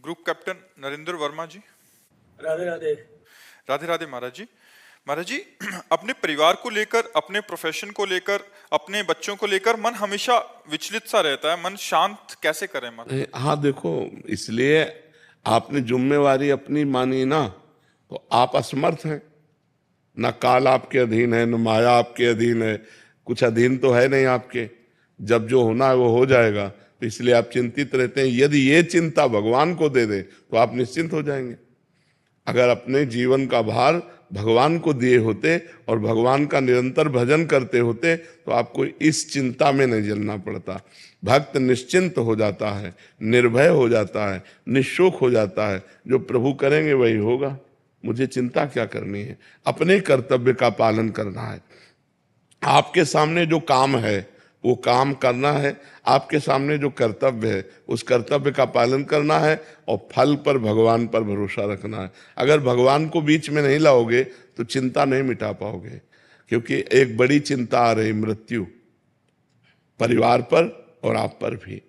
Group captain Narendra Verma जी। राधे राधे। राधे राधे महाराज जी। महाराज जी, अपने परिवार को लेकर, अपने प्रोफेशन को लेकर, अपने बच्चों को लेकर मन हमेशा विचलित सा रहता है। मन शांत कैसे करें मन? हाँ देखो, इसलिए आपने जिम्मेवारी अपनी मानी ना, तो आप असमर्थ हैं। ना काल आपके अधीन है, न माया आपके अधीन है, कुछ अधीन तो है नहीं आपके। जब जो होना है वो हो जाएगा, तो इसलिए आप चिंतित रहते हैं। यदि ये चिंता भगवान को दे दे तो आप निश्चिंत हो जाएंगे। अगर अपने जीवन का भार भगवान को दिए होते और भगवान का निरंतर भजन करते होते तो आपको इस चिंता में नहीं जलना पड़ता। भक्त निश्चिंत हो जाता है, निर्भय हो जाता है, निशोक हो जाता है। जो प्रभु करेंगे वही होगा, मुझे चिंता क्या करनी है। अपने कर्तव्य का पालन करना है। आपके सामने जो काम है वो काम करना है, आपके सामने जो कर्तव्य है उस कर्तव्य का पालन करना है, और फल पर भगवान पर भरोसा रखना है। अगर भगवान को बीच में नहीं लाओगे तो चिंता नहीं मिटा पाओगे, क्योंकि एक बड़ी चिंता आ रही, मृत्यु, परिवार पर और आप पर भी,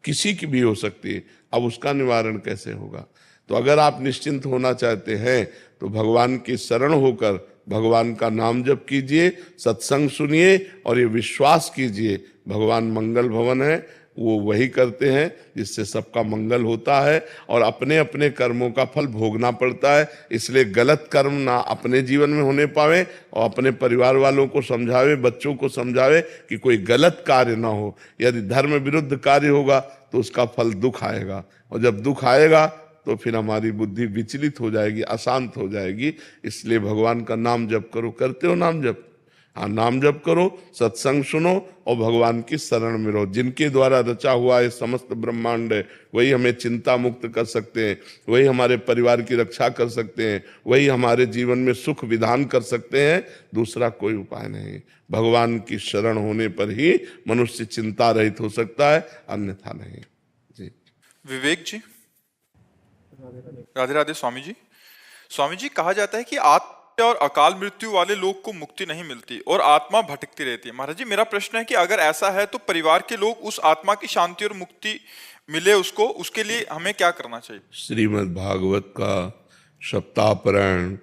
किसी की भी हो सकती है। अब उसका निवारण कैसे होगा? तो अगर आप निश्चिंत होना चाहते हैं तो भगवान की शरण होकर भगवान का नाम जप कीजिए, सत्संग सुनिए, और ये विश्वास कीजिए भगवान मंगल भवन है, वो वही करते हैं जिससे सबका मंगल होता है, और अपने अपने कर्मों का फल भोगना पड़ता है। इसलिए गलत कर्म ना अपने जीवन में होने पावे, और अपने परिवार वालों को समझावे, बच्चों को समझावे कि कोई गलत कार्य ना हो। यदि धर्म विरुद्ध कार्य होगा तो उसका फल दुख आएगा, और जब दुख आएगा तो फिर हमारी बुद्धि विचलित हो जाएगी, अशांत हो जाएगी। इसलिए भगवान का नाम जप करो। करते हो नाम जप? हाँ, नाम जप करो, सत्संग सुनो और भगवान की शरण में रहो। जिनके द्वारा रचा हुआ ये समस्त ब्रह्मांड है वही हमें चिंता मुक्त कर सकते हैं, वही हमारे परिवार की रक्षा कर सकते हैं, वही हमारे जीवन में सुख विधान कर सकते हैं। दूसरा कोई उपाय नहीं। भगवान की शरण होने पर ही मनुष्य चिंता रहित हो सकता है, अन्यथा नहीं। जी विवेक जी। राधे राधे स्वामी जी। स्वामी जी, कहा जाता है कि आत्मा और अकाल मृत्यु वाले लोग को मुक्ति नहीं मिलती और आत्मा भटकती रहती है। महाराज जी, मेरा प्रश्न है कि अगर ऐसा है तो परिवार के लोग उस आत्मा की शांति और मुक्ति मिले उसको, उसके लिए हमें क्या करना चाहिए? श्रीमद् भागवत का सप्ताह पारायण,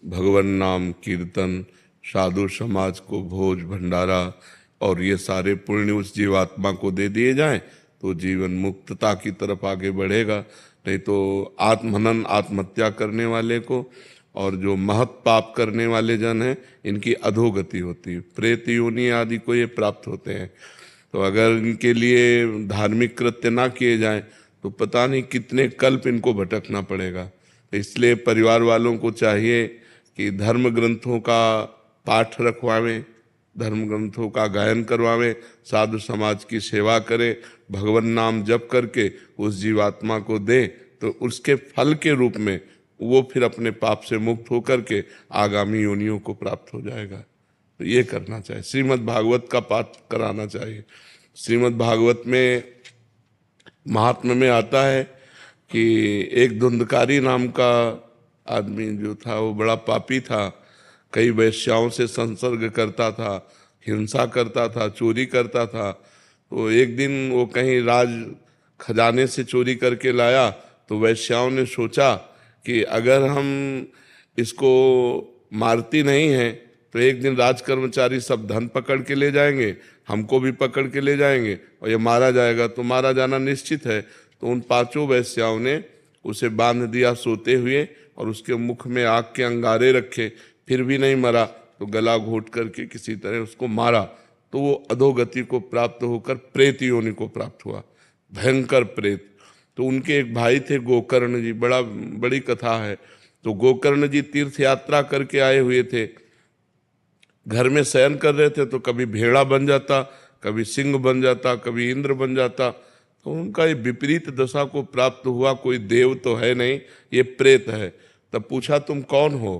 भगवान नाम कीर्तन, साधु समाज को भोज भंडारा, और ये सारे पुण्य उस जीवात्मा को दे दिए जाएं तो जीवन मुक्तता की तरफ आगे बढ़ेगा। नहीं तो आत्महनन, आत्महत्या करने वाले को और जो महत पाप करने वाले जन हैं इनकी अधोगति होती है, प्रेत योनि आदि को ये प्राप्त होते हैं। तो अगर इनके लिए धार्मिक कृत्य ना किए जाएं तो पता नहीं कितने कल्प इनको भटकना पड़ेगा। तो इसलिए परिवार वालों को चाहिए कि धर्म ग्रंथों का पाठ रखवावें, धर्म ग्रंथों का गायन करवावें, साधु समाज की सेवा करें, भगवान नाम जप करके उस जीवात्मा को दे, तो उसके फल के रूप में वो फिर अपने पाप से मुक्त होकर के आगामी योनियों को प्राप्त हो जाएगा। तो ये करना चाहिए। श्रीमद् भागवत का पाठ कराना चाहिए। श्रीमद् भागवत में महात्म्य में आता है कि एक धुंधकारी नाम का आदमी जो था वो बड़ा पापी था, कई वैश्याओं से संसर्ग करता था, हिंसा करता था, चोरी करता था। तो एक दिन वो कहीं राज खजाने से चोरी करके लाया, तो वैश्याओं ने सोचा कि अगर हम इसको मारती नहीं हैं तो एक दिन राज कर्मचारी सब धन पकड़ के ले जाएंगे, हमको भी पकड़ के ले जाएंगे, और ये मारा जाएगा तो मारा जाना निश्चित है। तो उन पांचों वैश्याओं ने उसे बांध दिया सोते हुए, और उसके मुख में आग के अंगारे रखे, फिर भी नहीं मरा तो गला घोट करके किसी तरह उसको मारा। तो वो अधोगति को प्राप्त होकर प्रेत योनि को प्राप्त हुआ, भयंकर प्रेत। तो उनके एक भाई थे गोकर्ण जी, बड़ी कथा है। तो गोकर्ण जी तीर्थ यात्रा करके आए हुए थे, घर में शयन कर रहे थे तो कभी भेड़ा बन जाता, कभी सिंह बन जाता, कभी इंद्र बन जाता। तो उनका ये विपरीत दशा को प्राप्त हुआ। कोई देव तो है नहीं, ये प्रेत है। तब पूछा तुम कौन हो?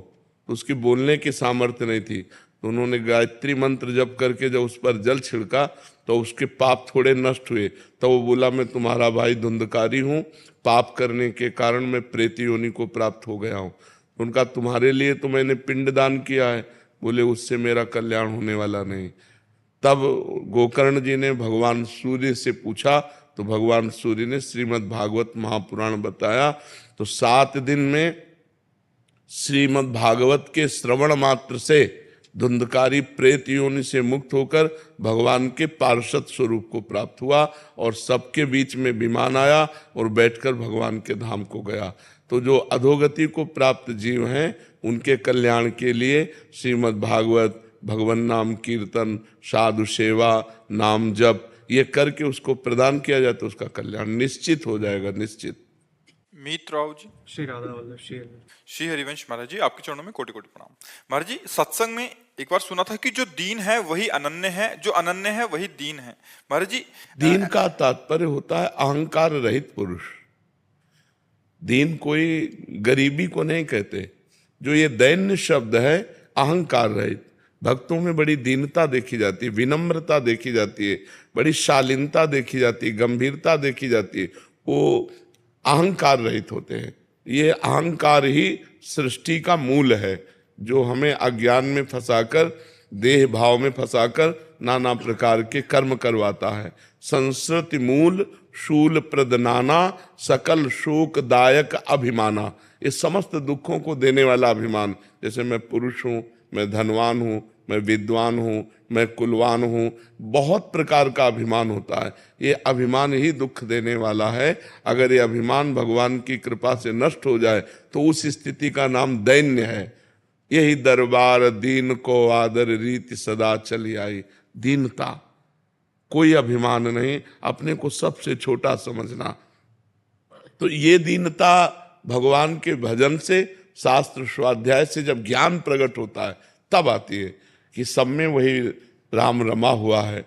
तो उसकी बोलने की सामर्थ्य नहीं थी। तो उन्होंने गायत्री मंत्र जप करके जब उस पर जल छिड़का तो उसके पाप थोड़े नष्ट हुए। तो वो बोला मैं तुम्हारा भाई धुंधकारी हूँ, पाप करने के कारण मैं प्रेत योनि को प्राप्त हो गया हूँ। उनका तुम्हारे लिए तो मैंने पिंडदान किया है। बोले उससे मेरा कल्याण होने वाला नहीं। तब गोकर्ण जी ने भगवान सूर्य से पूछा, तो भगवान सूर्य ने श्रीमद् भागवत महापुराण बताया। तो 7 दिन में श्रीमद् भागवत के श्रवण मात्र से धुंधकारी प्रेत योनि से मुक्त होकर भगवान के पार्षद स्वरूप को प्राप्त हुआ और सबके बीच में विमान आया और बैठकर भगवान के धाम को गया। तो जो अधोगति को प्राप्त जीव हैं उनके कल्याण के लिए श्रीमद् भागवत, भगवान नाम कीर्तन, साधु सेवा, नाम जप ये करके उसको प्रदान किया जाए तो उसका कल्याण निश्चित हो जाएगा, निश्चित। मीत राव जी। श्री राधा वल्लभ श्री हरिवंश महाराज जी, आपके चरणों में कोटि कोटि प्रणाम। महाराज जी, सत्संग में एक बार सुना था कि जो दीन है वही अनन्य है, जो अनन्य है वही दीन है। महाराज जी, दीन का तात्पर्य होता है अहंकार रहित पुरुष। दीन कोई गरीबी को नहीं कहते। जो ये दैन्य शब्द है अहंकार रहित। भक्तों में बड़ी दीनता देखी जाती है, विनम्रता देखी जाती है, बड़ी शालीनता देखी जाती है, गंभीरता देखी जाती है। वो अहंकार रहित होते हैं। ये अहंकार ही सृष्टि का मूल है जो हमें अज्ञान में फंसाकर, देह भाव में फंसाकर नाना प्रकार के कर्म करवाता है। संस्कृति मूल शूल प्रदनाना सकल शोकदायक अभिमाना। ये समस्त दुखों को देने वाला अभिमान। जैसे मैं पुरुष हूँ, मैं धनवान हूँ, मैं विद्वान हूँ, मैं कुलवान हूँ, बहुत प्रकार का अभिमान होता है। ये अभिमान ही दुख देने वाला है। अगर ये अभिमान भगवान की कृपा से नष्ट हो जाए तो उस स्थिति का नाम दैन्य है। यही दरबार दीन को आदर रीति सदा चली आई। दीनता, कोई अभिमान नहीं, अपने को सबसे छोटा समझना। तो ये दीनता भगवान के भजन से, शास्त्र स्वाध्याय से जब ज्ञान प्रकट होता है तब आती है कि सब में वही राम रमा हुआ है,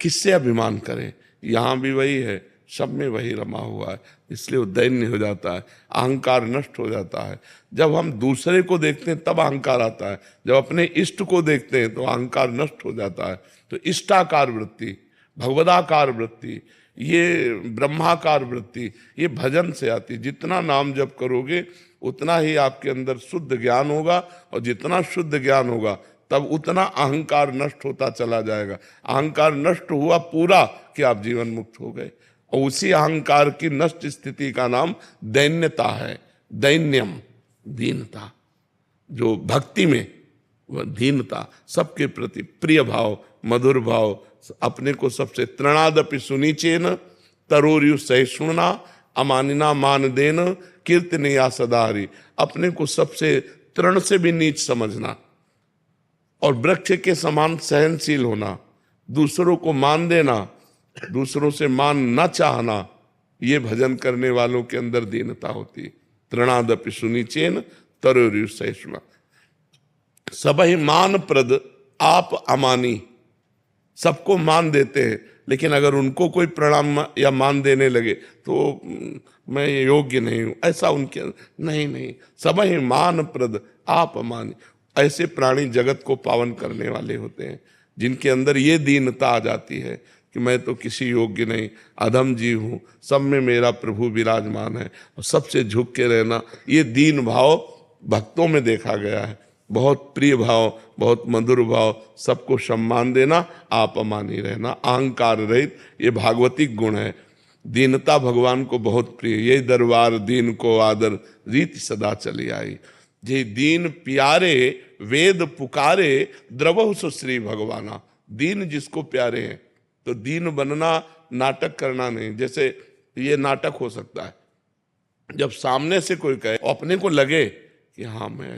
किससे अभिमान करें। यहाँ भी वही है, सब में वही रमा हुआ है, इसलिए वो दैन्य हो जाता है, अहंकार नष्ट हो जाता है। जब हम दूसरे को देखते हैं तब अहंकार आता है, जब अपने इष्ट को देखते हैं तो अहंकार नष्ट हो जाता है। तो इष्टाकार वृत्ति, भगवदाकार वृत्ति, ये ब्रह्माकार वृत्ति, ये भजन से आती। जितना नाम जप करोगे उतना ही आपके अंदर शुद्ध ज्ञान होगा, और जितना शुद्ध ज्ञान होगा तब उतना अहंकार नष्ट होता चला जाएगा। अहंकार नष्ट हुआ पूरा कि आप जीवन मुक्त हो गए। और उसी अहंकार की नष्ट स्थिति का नाम दैन्यता है। दैन्यम, दीनता। जो भक्ति में वह दीनता, सबके प्रति प्रिय भाव, मधुर भाव, अपने को सबसे तृणादपि सुनीचेन तरोर्यु सहिष्णुना अमानिना मान देन कीर्तन या सदारी। अपने को सबसे तृण से भी नीच समझना और वृक्ष के समान सहनशील होना, दूसरों को मान देना, दूसरों से मान न चाहना, ये भजन करने वालों के अंदर दीनता होती है। तृणादपि सुनीचेन तरोर्यु सहिष्णुना। सबहि मान प्रद आप अमानी। सबको मान देते हैं, लेकिन अगर उनको कोई प्रणाम या मान देने लगे तो मैं योग्य नहीं हूं, ऐसा उनके नहीं। सबहि मान प्रद आप अमानी। ऐसे प्राणी जगत को पावन करने वाले होते हैं, जिनके अंदर ये दीनता आ जाती है कि मैं तो किसी योग्य नहीं, अधम जीव हूँ, सब में मेरा प्रभु विराजमान है, और सबसे झुक के रहना। ये दीन भाव भक्तों में देखा गया है। बहुत प्रिय भाव, बहुत मधुर भाव, सबको सम्मान देना, आप अमानी रहना, अहंकार रहित, ये भागवतिक गुण है। दीनता भगवान को बहुत प्रिय। ये दरबार दीन को आदर रीति सदा चली आई। जे दीन प्यारे वेद पुकारे द्रवहु सुश्री भगवाना। दीन जिसको प्यारे हैं, तो दीन बनना नाटक करना नहीं। जैसे ये नाटक हो सकता है जब सामने से कोई कहे, अपने को लगे कि हाँ मैं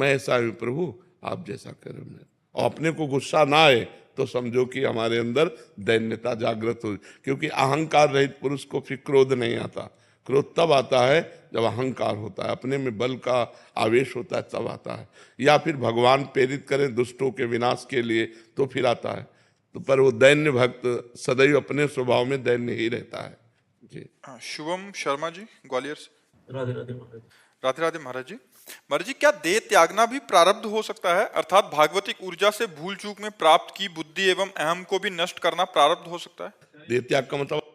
ऐसा हूं प्रभु, आप जैसा करें। और अपने को गुस्सा ना आए तो समझो कि हमारे अंदर दैन्यता जागृत हो। क्योंकि अहंकार रहित पुरुष को फिर क्रोध नहीं आता। क्रोध तब आता है जब अहंकार होता है, अपने में बल का आवेश होता है तब आता है। या फिर भगवान प्रेरित करें दुष्टों के विनाश के लिए तो फिर आता है। तो पर वो दैन्य भक्त सदैव अपने स्वभाव में दैन्य ही रहता है। जी। शुभम शर्मा जी, ग्वालियर से। राधे राधे महाराज। राधे राधे महाराज जी। महाराज जी, क्या देह त्यागना भी प्रारब्ध हो सकता है? अर्थात भागवतिक ऊर्जा से भूल चूक में प्राप्त की बुद्धि एवं अहम को भी नष्ट करना प्रारब्ध हो सकता है? देह त्याग का मतलब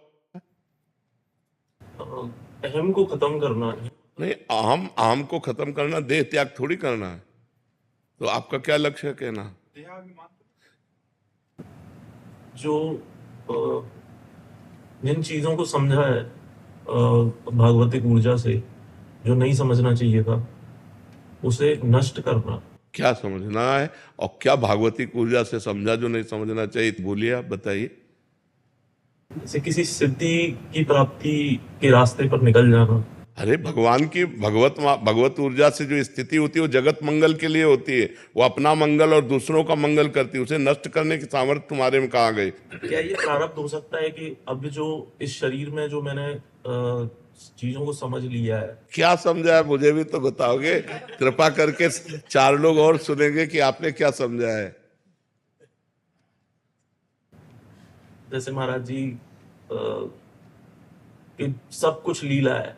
अहम को खत्म करना है। नहीं, अहम को खत्म करना, देह त्याग थोड़ी करना है। तो आपका क्या लक्ष्य है कहना? जो जिन चीजों को समझा है भागवतिक ऊर्जा से, जो नहीं समझना चाहिए था, उसे नष्ट करना। क्या समझना है और क्या भागवतिक ऊर्जा से समझा जो नहीं समझना चाहिए? बोलिए, आप बताइए। जैसे किसी सिद्धि की प्राप्ति के रास्ते पर निकल जाना। अरे भगवान की भगवत ऊर्जा से जो स्थिति होती है वो जगत मंगल के लिए होती है। वो अपना मंगल और दूसरों का मंगल करती है। उसे नष्ट करने की सामर्थ्य तुम्हारे में कहाँ गई? क्या ये प्रारब्ध हो सकता है कि अब जो इस शरीर में जो मैंने चीजों को समझ लिया है, क्या समझा है मुझे भी तो बताओगे? कृपा करके 4 लोग और सुनेंगे कि आपने क्या समझा है। जैसे महाराज जी कि सब कुछ लीला है,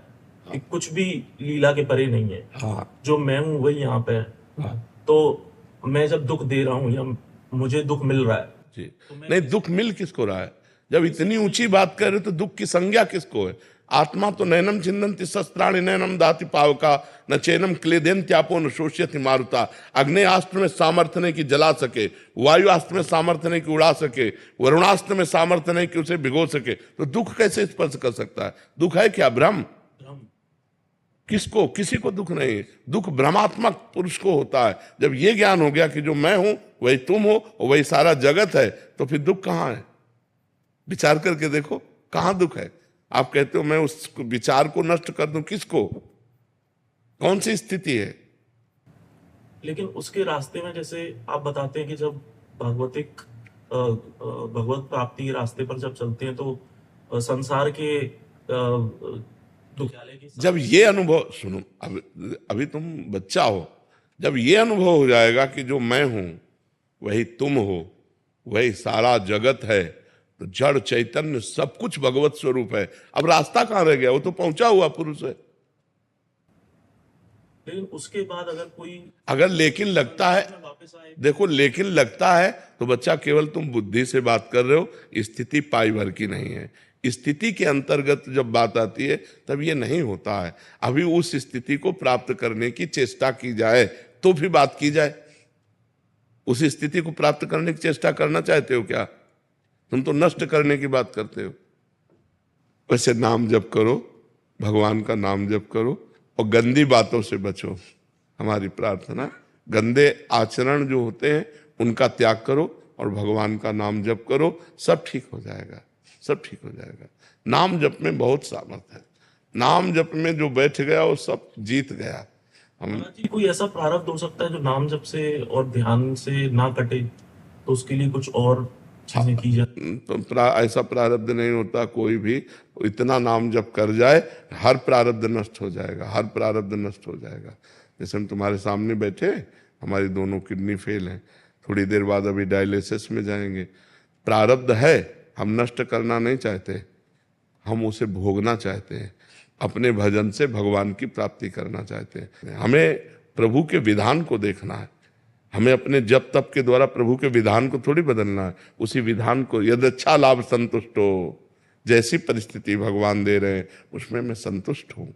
कि कुछ भी लीला के परे नहीं है। हाँ जो मैं हूं वही यहाँ पे है। हाँ तो मैं जब दुख दे रहा हूँ या मुझे दुख मिल रहा है, जी। नहीं, दुख मिल किसको रहा है? जब इतनी ऊंची बात कर रहे हो तो दुख की संज्ञा किसको है? आत्मा तो नैनम छिन्दन्ति शस्त्राणि नैनम दाति पावका न चैनम क्लेदेन त्यापो न शोष्यति मारुता। अग्नेयास्त्र में सामर्थ्य नहीं कि जला सके, वायुआस्त्र में सामर्थ्य नहीं कि उड़ा सके, वरुणास्त्र में सामर्थ्य नहीं कि उसे भिगो सके, तो दुख कैसे स्पर्श कर सकता है? दुख है क्या? भ्रम। भ्रम। किसको? किसी को दुख नहीं। दुख भ्रमात्मक पुरुष को होता है। जब ये ज्ञान हो गया कि जो मैं हूं वही तुम हो और वही सारा जगत है, तो फिर दुख कहाँ है? विचार करके देखो, कहाँ दुख है? आप कहते हो मैं उस विचार को नष्ट कर दूं, किसको? कौन सी स्थिति है? लेकिन उसके रास्ते में जैसे आप बताते हैं कि जब भगवतिक भगवत प्राप्ति के रास्ते पर जब चलते हैं तो संसार के दुखियाले की जब ये अनुभव, सुनो, अभी तुम बच्चा हो, जब ये अनुभव हो जाएगा कि जो मैं हूं वही तुम हो, वही सारा जगत है, तो जड़ चैतन्य सब कुछ भगवत स्वरूप है। अब रास्ता कहां रह गया? वो तो पहुंचा हुआ पुरुष है। लेकिन उसके बाद अगर लेकिन लगता है, वापस आए, देखो, लेकिन लगता है तो बच्चा केवल तुम बुद्धि से बात कर रहे हो, स्थिति पाई भर की नहीं है। स्थिति के अंतर्गत जब बात आती है तब ये नहीं होता है। अभी उस स्थिति को प्राप्त करने की चेष्टा की जाए तो भी बात की जाए। उस स्थिति को प्राप्त करने की चेष्टा करना चाहते हो क्या? तुम तो नष्ट करने की बात करते हो। वैसे नाम जप करो, भगवान का नाम जप करो और गंदी बातों से बचो। हमारी प्रार्थना, गंदे आचरण जो होते हैं उनका त्याग करो और भगवान का नाम जप करो, सब ठीक हो जाएगा, सब ठीक हो जाएगा। नाम जप में बहुत सामर्थ्य है। नाम जप में जो बैठ गया वो सब जीत गया। महाराज जी, कोई ऐसा प्रारब्ध हो सकता है जो नाम जप से और ध्यान से ना कटे, तो उसके लिए कुछ और चीजें की जाए? ऐसा प्रारब्ध नहीं होता कोई भी। इतना नाम जप कर जाए, हर प्रारब्ध नष्ट हो जाएगा, हर प्रारब्ध नष्ट हो जाएगा। जैसे हम तुम्हारे सामने बैठे, हमारी दोनों किडनी फेल हैं, थोड़ी देर बाद अभी डायलिसिस में जाएंगे। प्रारब्ध है, हम नष्ट करना नहीं चाहते, हम उसे भोगना चाहते हैं। अपने भजन से भगवान की प्राप्ति करना चाहते हैं। हमें प्रभु के विधान को देखना है। हमें अपने जप तप के द्वारा प्रभु के विधान को थोड़ी बदलना है। उसी विधान को, यदि अच्छा लाभ संतुष्ट हो, जैसी परिस्थिति भगवान दे रहे हैं उसमें मैं संतुष्ट हूं।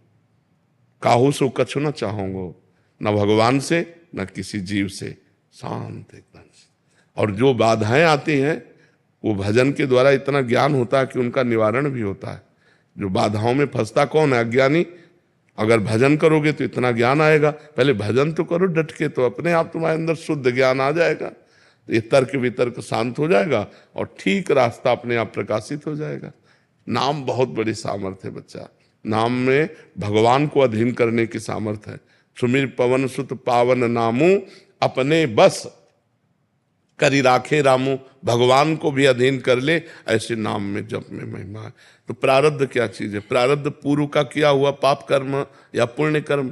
काहू सो कछु न चाहूंगो, न भगवान से न किसी जीव से, शांत एकदम। और जो बाधाएं आती हैं वो भजन के द्वारा इतना ज्ञान होता है कि उनका निवारण भी होता है। जो बाधाओं में फंसता कौन है? अज्ञानी। अगर भजन करोगे तो इतना ज्ञान आएगा। पहले भजन तो करो डट के, तो अपने आप तुम्हारे अंदर शुद्ध ज्ञान आ जाएगा। तो ये तर्क वितर्क शांत हो जाएगा और ठीक रास्ता अपने आप प्रकाशित हो जाएगा। नाम बहुत बड़ी सामर्थ्य है बच्चा। नाम में भगवान को अधीन करने की सामर्थ्य है। सुमिर पवन सुत पावन नामू, अपने बस करी राखे रामू। भगवान को भी अधीन कर ले, ऐसे नाम में जप में महिमा है। तो प्रारब्ध क्या चीज है? प्रारब्ध पूर्व का किया हुआ पाप कर्म या पुण्य कर्म।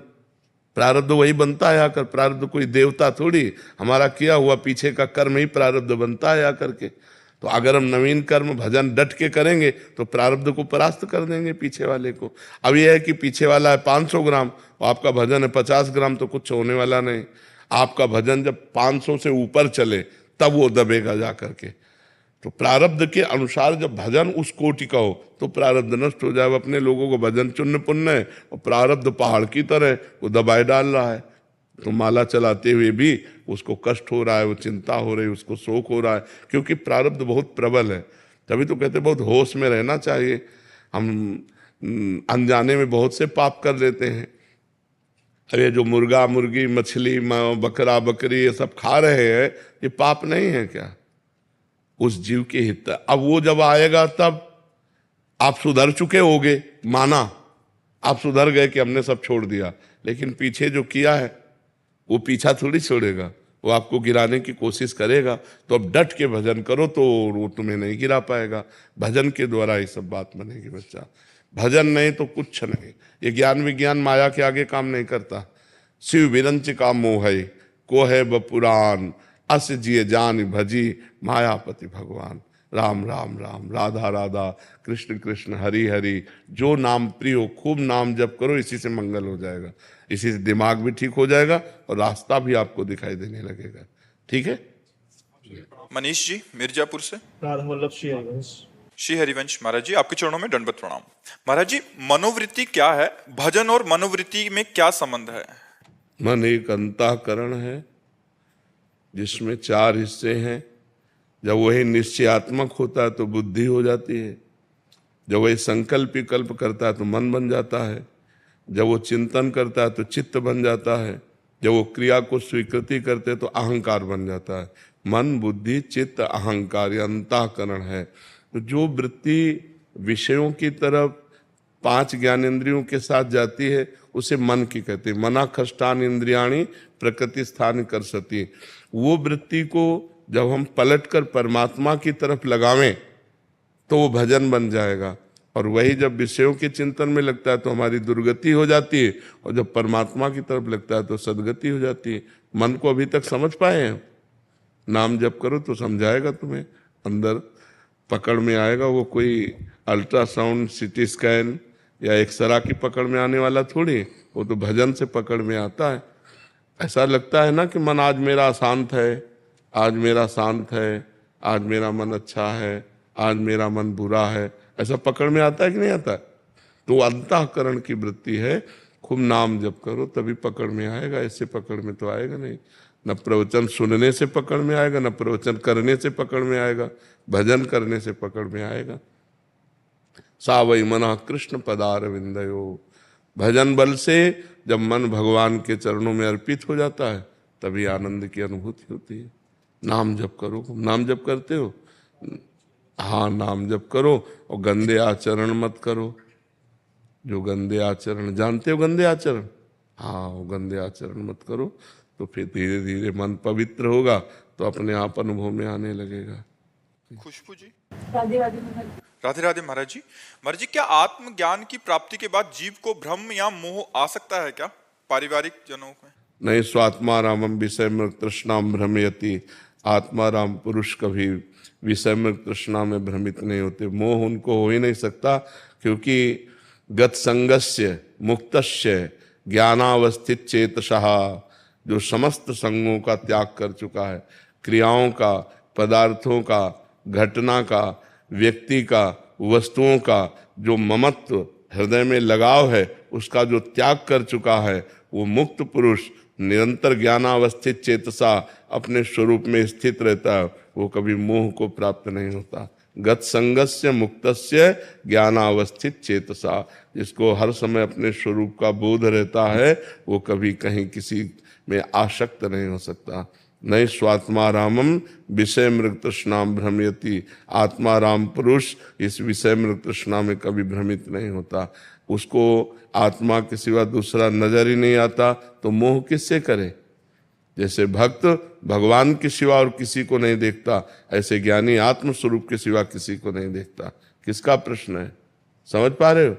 प्रारब्ध वही बनता है आकर। प्रारब्ध कोई देवता थोड़ी, हमारा किया हुआ पीछे का कर्म ही प्रारब्ध बनता है आकर के। तो अगर हम नवीन कर्म भजन डट के करेंगे तो प्रारब्ध को परास्त कर देंगे, पीछे वाले को। अब यह है कि पीछे वाला है 500 ग्राम और आपका भजन है 50 ग्राम, तो कुछ होने वाला नहीं। आपका भजन जब 500 से ऊपर चले तब वो दबेगा जा करके। तो प्रारब्ध के अनुसार जब भजन उस कोटि का हो तो प्रारब्ध नष्ट हो जाए। अपने लोगों को भजन चुन्न पुण्य है और प्रारब्ध पहाड़ की तरह वो दबाए डाल रहा है। तो माला चलाते हुए भी उसको कष्ट हो रहा है, वो चिंता हो रही है, उसको शोक हो रहा है, क्योंकि प्रारब्ध बहुत प्रबल है। तभी तो कहते बहुत होश में रहना चाहिए। हम अनजाने में बहुत से पाप कर लेते हैं। अरे जो मुर्गा मुर्गी मछली बकरा बकरी ये सब खा रहे हैं, ये पाप नहीं है क्या? उस जीव के हित। अब वो जब आएगा तब आप सुधर चुके होगे, माना आप सुधर गए कि हमने सब छोड़ दिया, लेकिन पीछे जो किया है वो पीछा थोड़ी छोड़ेगा, वो आपको गिराने की कोशिश करेगा। तो अब डट के भजन करो तो वो तुम्हें नहीं गिरा पाएगा। भजन के द्वारा ये सब बात बनेगी बच्चा। भजन नहीं तो कुछ नहीं। ये ज्ञान विज्ञान माया के आगे काम नहीं करता। शिव विरंच का मोह है को है बपुराण, अस जिए जान भजी मायापति भगवान। राम राम राम, राधा राधा, कृष्ण कृष्ण, हरि हरि। जो नाम प्रिय हो, खूब नाम जप करो, इसी से मंगल हो जाएगा, इसी से दिमाग भी ठीक हो जाएगा और रास्ता भी आपको दिखाई देने लगेगा। ठीक है। मनीष जी मिर्जापुर से। राधा वल्लभ श्री हरिवंश। श्री हरिवंश महाराज जी, आपके चरणों में दंडवत प्रणाम। महाराज जी, मनोवृत्ति क्या है? भजन और मनोवृत्ति में क्या संबंध है? मन एक अंतःकरण है जिसमें 4 हिस्से हैं। जब वही निश्चयात्मक होता है तो बुद्धि हो जाती है। जब वही संकल्प विकल्प करता है तो मन बन जाता है। जब वो चिंतन करता है तो चित्त बन जाता है। जब वो क्रिया को स्वीकृति करते तो अहंकार बन जाता है। मन बुद्धि चित्त अहंकार, ये अंतःकरण है। तो जो वृत्ति विषयों की तरफ 5 ज्ञानेंद्रियों के साथ जाती है उसे मन की कहते हैं। मना खष्टान इंद्रियाणी प्रकृति स्थान कर सती। वो वृत्ति को जब हम पलटकर परमात्मा की तरफ लगावें तो वो भजन बन जाएगा। और वही जब विषयों के चिंतन में लगता है तो हमारी दुर्गति हो जाती है, और जब परमात्मा की तरफ लगता है तो सदगति हो जाती है। मन को अभी तक समझ पाए हैं? नाम जप करो तो समझाएगा तुम्हें, अंदर पकड़ में आएगा। वो कोई अल्ट्रासाउंड सिटी स्कैन या एक्सरा की पकड़ में आने वाला थोड़ी, वो तो भजन से पकड़ में आता है। ऐसा लगता है ना कि मन आज मेरा शांत है, आज मेरा शांत है, आज मेरा मन अच्छा है, आज मेरा मन बुरा है, ऐसा पकड़ में आता है कि नहीं आता है? तो अंतःकरण की वृत्ति है। खूब नाम जप करो तभी पकड़ में आएगा, ऐसे पकड़ में तो आएगा नहीं। न प्रवचन सुनने से पकड़ में आएगा, न प्रवचन करने से पकड़ में आएगा, भजन करने से पकड़ में आएगा। सा वै मना कृष्ण पदार विंदयो। भजन बल से जब मन भगवान के चरणों में अर्पित हो जाता है तभी आनंद की अनुभूति होती है। नाम जप करो। नाम जप करते हो? हाँ, नाम जप करो और गंदे आचरण मत करो। जो गंदे आचरण, जानते हो गंदे आचरण? हाँ, वो गंदे आचरण मत करो, तो फिर धीरे धीरे मन पवित्र होगा तो अपने आप अनुभव में आने लगेगा। खुशबू जी। राधे राधे महाराज। राधे राधे महाराज जी। महाराज जी, क्या आत्मज्ञान की प्राप्ति के बाद जीव को भ्रम या मोह आ सकता है क्या पारिवारिक जनों में? नहीं, स्वात्मा रामम विषय मृग तृष्णाम भ्रमयति। आत्मा राम पुरुष कभी विषय मृग तृष्णा में भ्रमित नहीं होते। मोह उनको हो ही नहीं सकता, क्योंकि गत संगस्य मुक्तस्य ज्ञानावस्थित चेतसः, जो समस्त संगों का त्याग कर चुका है, क्रियाओं का, पदार्थों का, घटना का, व्यक्ति का, वस्तुओं का जो ममत्व हृदय में लगाव है उसका जो त्याग कर चुका है, वो मुक्त पुरुष निरंतर ज्ञानावस्थित चेतसा अपने स्वरूप में स्थित रहता है। वो कभी मोह को प्राप्त नहीं होता। गत संगस्य मुक्तस्य ज्ञानावस्थित चेतसा, जिसको हर समय अपने स्वरूप का बोध रहता है वो कभी कहीं किसी में आसक्त नहीं हो सकता। नहीं स्वात्मा रामम विषय मृग तृष्णाम भ्रमयति। आत्मा राम पुरुष इस विषय मृग तृष्णा में कभी भ्रमित नहीं होता। उसको आत्मा के सिवा दूसरा नजर ही नहीं आता, तो मोह किससे करे? जैसे भक्त भगवान के सिवा और किसी को नहीं देखता, ऐसे ज्ञानी आत्म स्वरूप के सिवा किसी को नहीं देखता। किसका प्रश्न है? समझ पा रहे हो?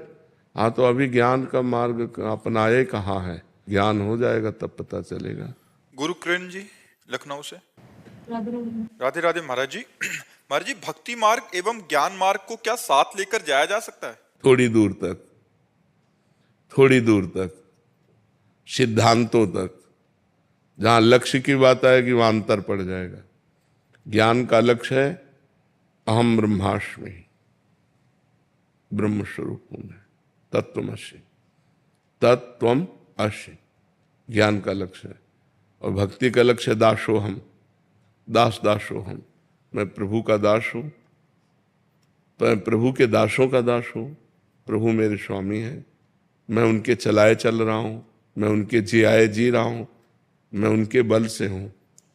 हाँ, तो अभी ज्ञान का मार्ग अपनाए कहाँ है? ज्ञान हो जाएगा तब पता चलेगा। गुरु किरण जी लखनऊ से। राधे राधे। राधे राधे महाराज जी। महाराज जी, भक्ति मार्ग एवं ज्ञान मार्ग को क्या साथ लेकर जाया जा सकता है? थोड़ी दूर तक, थोड़ी दूर तक, सिद्धांतों तक। जहां लक्ष्य की बात आएगी वहां अंतर पड़ जाएगा। ज्ञान का लक्ष्य है अहम ब्रह्मास्मि, ब्रह्म स्वरूप हूं मैं, तत्त्वमसि, तत्त्वम असि, ज्ञान का लक्ष्य है। और भक्ति का लक्ष्य दासोहम, दास दासोहम, मैं प्रभु का दास हूं, प्रभु के दासों का दास हूँ, प्रभु मेरे स्वामी हैं, मैं उनके चलाए चल रहा हूँ, मैं उनके जियाए जी रहा हूँ, मैं उनके बल से हूँ।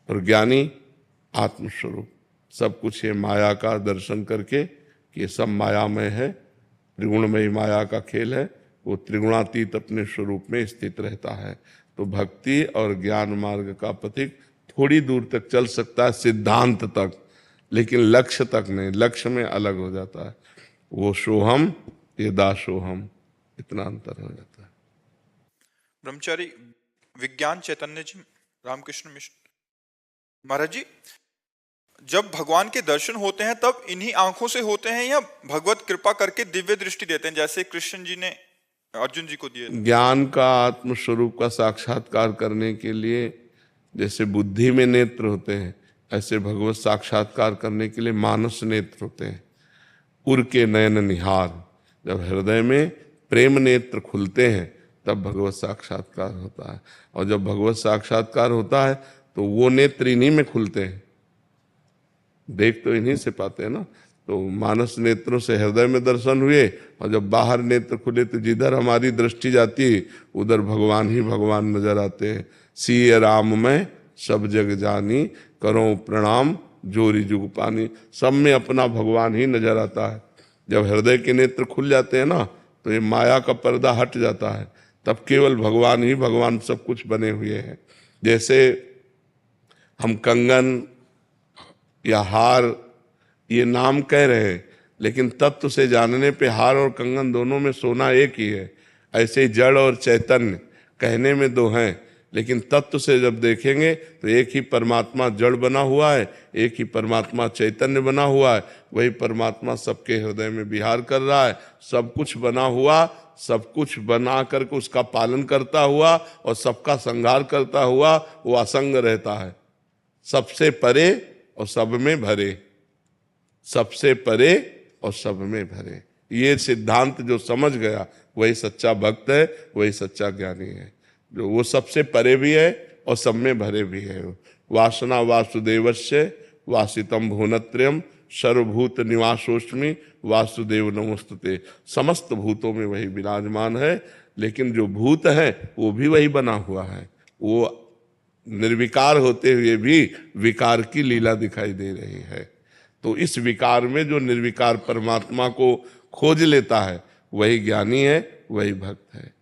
और ज्ञानी आत्मस्वरूप सब कुछ ये माया का दर्शन करके कि ये सब मायामय है, त्रिगुणमयी माया का खेल है, वो त्रिगुणातीत अपने स्वरूप में स्थित रहता है। तो भक्ति और ज्ञान मार्ग का पथिक थोड़ी दूर तक चल सकता है, सिद्धांत तक, लेकिन लक्ष्य तक नहीं। लक्ष्य में अलग हो जाता है, वो सोहम ये दासोहम, इतना अंतर हो जाता है। ब्रह्मचारी विज्ञान चैतन्य जी, रामकृष्ण मिशन। महाराज जी, जब भगवान के दर्शन होते हैं तब इन्हीं आंखों से होते हैं या भगवत कृपा करके दिव्य दृष्टि देते हैं, जैसे कृष्ण जी ने अर्जुन जी को दिए? ज्ञान का आत्म स्वरूप का साक्षात्कार करने के लिए जैसे बुद्धि में नेत्र होते हैं, ऐसे भगवत साक्षात्कार करने के लिए मानस नेत्र होते हैं। उर के नयन निहार, जब हृदय में प्रेम नेत्र खुलते हैं तब भगवत साक्षात्कार होता है। और जब भगवत साक्षात्कार होता है तो वो नेत्र इन्हीं में खुलते हैं, देख तो इन्हीं से पाते हैं ना। तो मानस नेत्रों से हृदय में दर्शन हुए, और जब बाहर नेत्र खुले तो जिधर हमारी दृष्टि जाती है उधर भगवान ही भगवान नजर आते हैं। सिय राम में सब जग जानी, करो प्रणाम जोरी जुग पानी, सब में अपना भगवान ही नजर आता है। जब हृदय के नेत्र खुल जाते हैं ना तो ये माया का पर्दा हट जाता है, तब केवल भगवान ही भगवान सब कुछ बने हुए हैं। जैसे हम कंगन या हार ये नाम कह रहे हैं, लेकिन तत्व से जानने पे हार और कंगन दोनों में सोना एक ही है। ऐसे ही जड़ और चैतन्य कहने में दो हैं, लेकिन तत्व से जब देखेंगे तो एक ही परमात्मा जड़ बना हुआ है, एक ही परमात्मा चैतन्य बना हुआ है। वही परमात्मा सबके हृदय में विहार कर रहा है। सब कुछ बना हुआ, सब कुछ बना करके उसका पालन करता हुआ और सबका संहार करता हुआ वो असंग रहता है, सबसे परे और सब में भरे, सबसे परे और सब में भरे। ये सिद्धांत जो समझ गया वही सच्चा भक्त है, वही सच्चा ज्ञानी है, जो वो सबसे परे भी है और सब में भरे भी है। वासना वासुदेवस्य वासितम भुवनत्रयम् सर्वभूत निवासोस्मि वासुदेव नमोस्तुते। समस्त भूतों में वही विराजमान है, लेकिन जो भूत है वो भी वही बना हुआ है। वो निर्विकार होते हुए भी विकार की लीला दिखाई दे रही है। तो इस विकार में जो निर्विकार परमात्मा को खोज लेता है वही ज्ञानी है, वही भक्त है।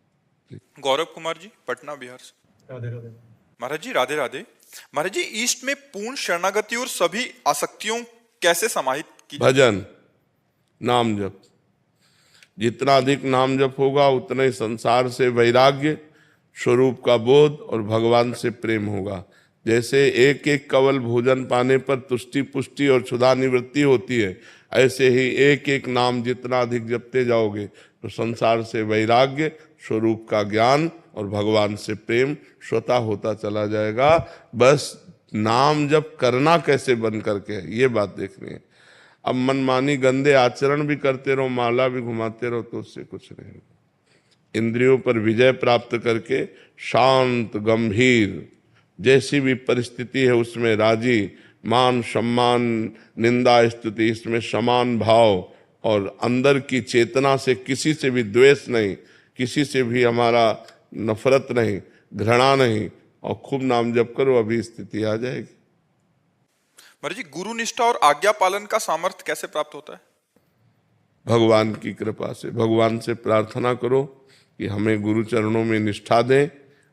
गौरव कुमार जी, पटना बिहार से। राधे राधे। महाराज जी राधे राधे। महाराज जी, ईस्ट में पूर्ण शरणागति और सभी आसक्तियों कैसे समाहित की? भजन, नाम जप। जितना अधिक नाम जप होगा उतना ही संसार से वैराग्य, स्वरूप का बोध और भगवान से प्रेम होगा। जैसे एक एक कवल भोजन पाने पर तुष्टि पुष्टि और क्षुधा निवृत्ति होती है, ऐसे ही एक एक नाम जितना अधिक जपते जाओगे तो संसार से वैराग्य, स्वरूप का ज्ञान और भगवान से प्रेम स्वतः होता चला जाएगा। बस नाम जप करना कैसे बन करके है, ये बात देखनी है। अब मनमानी गंदे आचरण भी करते रहो, माला भी घुमाते रहो तो उससे कुछ नहीं होगा। इंद्रियों पर विजय प्राप्त करके शांत गंभीर जैसी भी परिस्थिति है उसमें राजी, मान सम्मान निंदा स्तुति इसमें समान भाव, और अंदर की चेतना से किसी से भी द्वेष नहीं, किसी से भी हमारा नफरत नहीं, घृणा नहीं, और खूब नाम जप करो, अभी स्थिति आ जाएगी। महाराज जी, गुरु निष्ठा और आज्ञा पालन का सामर्थ्य कैसे प्राप्त होता है? भगवान की कृपा से। भगवान से प्रार्थना करो कि हमें गुरु चरणों में निष्ठा दें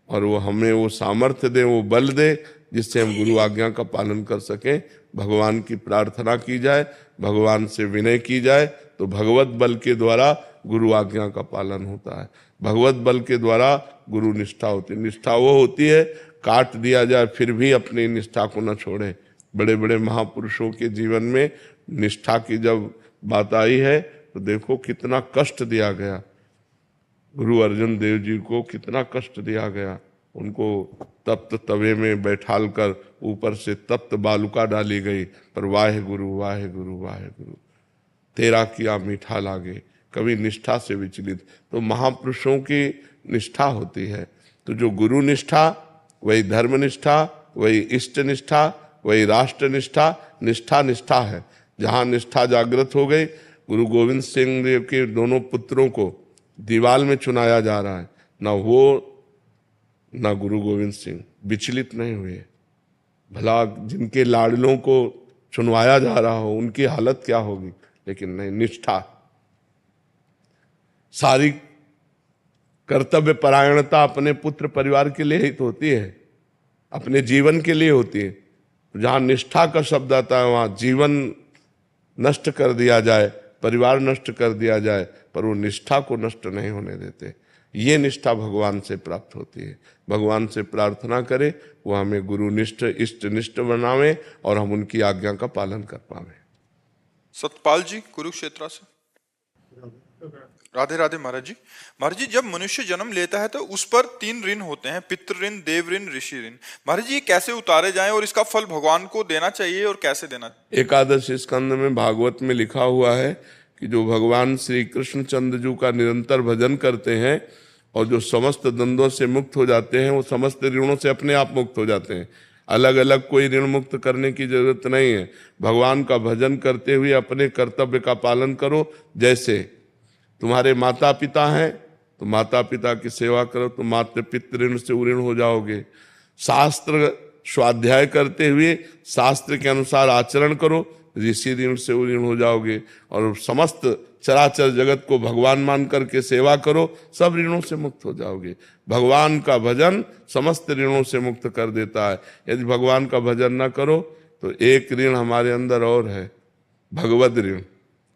और वो हमें वो सामर्थ्य दे, वो बल दे, जिससे हम गुरु आज्ञा का पालन कर सकें। भगवान की प्रार्थना की जाए, भगवान से विनय की जाए, तो भगवत बल के द्वारा गुरु आज्ञा का पालन होता है। भगवत बल के द्वारा गुरु निष्ठा होती है। निष्ठा वो होती है काट दिया जाए फिर भी अपनी निष्ठा को न छोड़े। बड़े बड़े महापुरुषों के जीवन में निष्ठा की जब बात आई है तो देखो कितना कष्ट दिया गया। गुरु अर्जुन देव जी को कितना कष्ट दिया गया। उनको तप्त तवे में बैठाल कर ऊपर से तप्त बालुका डाली गई, पर वाहे गुरु वाहे गुरु वाहे गुरु तेरा किया मीठा लागे। कभी निष्ठा से विचलित, तो महापुरुषों की निष्ठा होती है। तो जो गुरु निष्ठा वही धर्म निष्ठा, वही इष्ट निष्ठा, वही राष्ट्र निष्ठा। निष्ठा निष्ठा है। जहाँ निष्ठा जागृत हो गई गुरु गोविंद सिंह देव के दोनों पुत्रों को दीवाल में चुनाया जा रहा है, ना वो ना गुरु गोविंद सिंह विचलित नहीं हुए। भला जिनके लाडलों को चुनवाया जा रहा हो उनकी हालत क्या होगी, लेकिन नहीं, निष्ठा, सारी कर्तव्य परायणता अपने पुत्र परिवार के लिए ही तो होती है, अपने जीवन के लिए होती है। जहां निष्ठा का शब्द आता है वहां जीवन नष्ट कर दिया जाए, परिवार नष्ट कर दिया जाए, पर वो निष्ठा को नष्ट नहीं होने देते। ये निष्ठा भगवान से प्राप्त होती है। भगवान से प्रार्थना करें वो हमें गुरुनिष्ठ इष्टनिष्ठ बनावे और हम उनकी आज्ञा का पालन कर पावे। सतपाल जी कुरुक्षेत्र से। राधे राधे महाराज जी। महाराज जी, जब मनुष्य जन्म लेता है तो उस पर 3 ऋण होते हैं, पितृ ऋण, देव ऋण, ऋषि ऋण। महाराज जी, ये कैसे उतारे जाएं और इसका फल भगवान को देना चाहिए और कैसे देना चाहिए? एकादश स्कंद में भागवत में लिखा हुआ है कि जो भगवान श्री कृष्ण चंद्र जी का निरंतर भजन करते हैं और जो समस्त द्वंद्वों से मुक्त हो जाते हैं, वो समस्त ऋणों से अपने आप मुक्त हो जाते हैं। अलग अलग कोई ऋण मुक्त करने की जरूरत नहीं है। भगवान का भजन करते हुए अपने कर्तव्य का पालन करो। जैसे तुम्हारे माता पिता हैं तो माता पिता की सेवा करो, तो मातृ पितृ ऋण से उऋण हो जाओगे। शास्त्र स्वाध्याय करते हुए शास्त्र के अनुसार आचरण करो, ऋषि ऋण से उऋण हो जाओगे। और समस्त चराचर जगत को भगवान मान करके सेवा करो, सब ऋणों से मुक्त हो जाओगे। भगवान का भजन समस्त ऋणों से मुक्त कर देता है। यदि भगवान का भजन न करो तो एक ऋण हमारे अंदर और है, भगवद ऋण।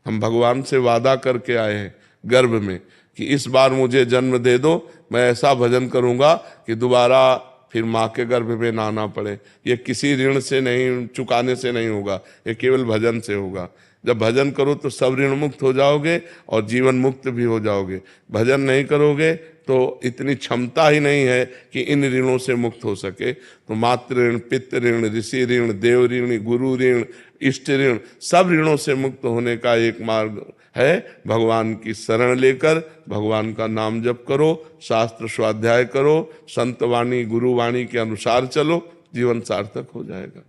हम भगवान से वादा करके आए हैं गर्भ में कि इस बार मुझे जन्म दे दो, मैं ऐसा भजन करूंगा कि दोबारा फिर माँ के गर्भ में ना आना पड़े। ये किसी ऋण से नहीं, चुकाने से नहीं होगा, ये केवल भजन से होगा। जब भजन करो तो सब ऋण मुक्त हो जाओगे और जीवन मुक्त भी हो जाओगे। भजन नहीं करोगे तो इतनी क्षमता ही नहीं है कि इन ऋणों से मुक्त हो सके। तो मातृ ऋण, पितृ ऋण, ऋषि ऋण, देव ऋण, गुरु ऋण, इष्ट ऋण, सब ऋणों से मुक्त होने का एक मार्ग है भगवान की शरण लेकर भगवान का नाम जप करो, शास्त्र स्वाध्याय करो, संत वाणी गुरु वाणी के अनुसार चलो, जीवन सार्थक हो जाएगा।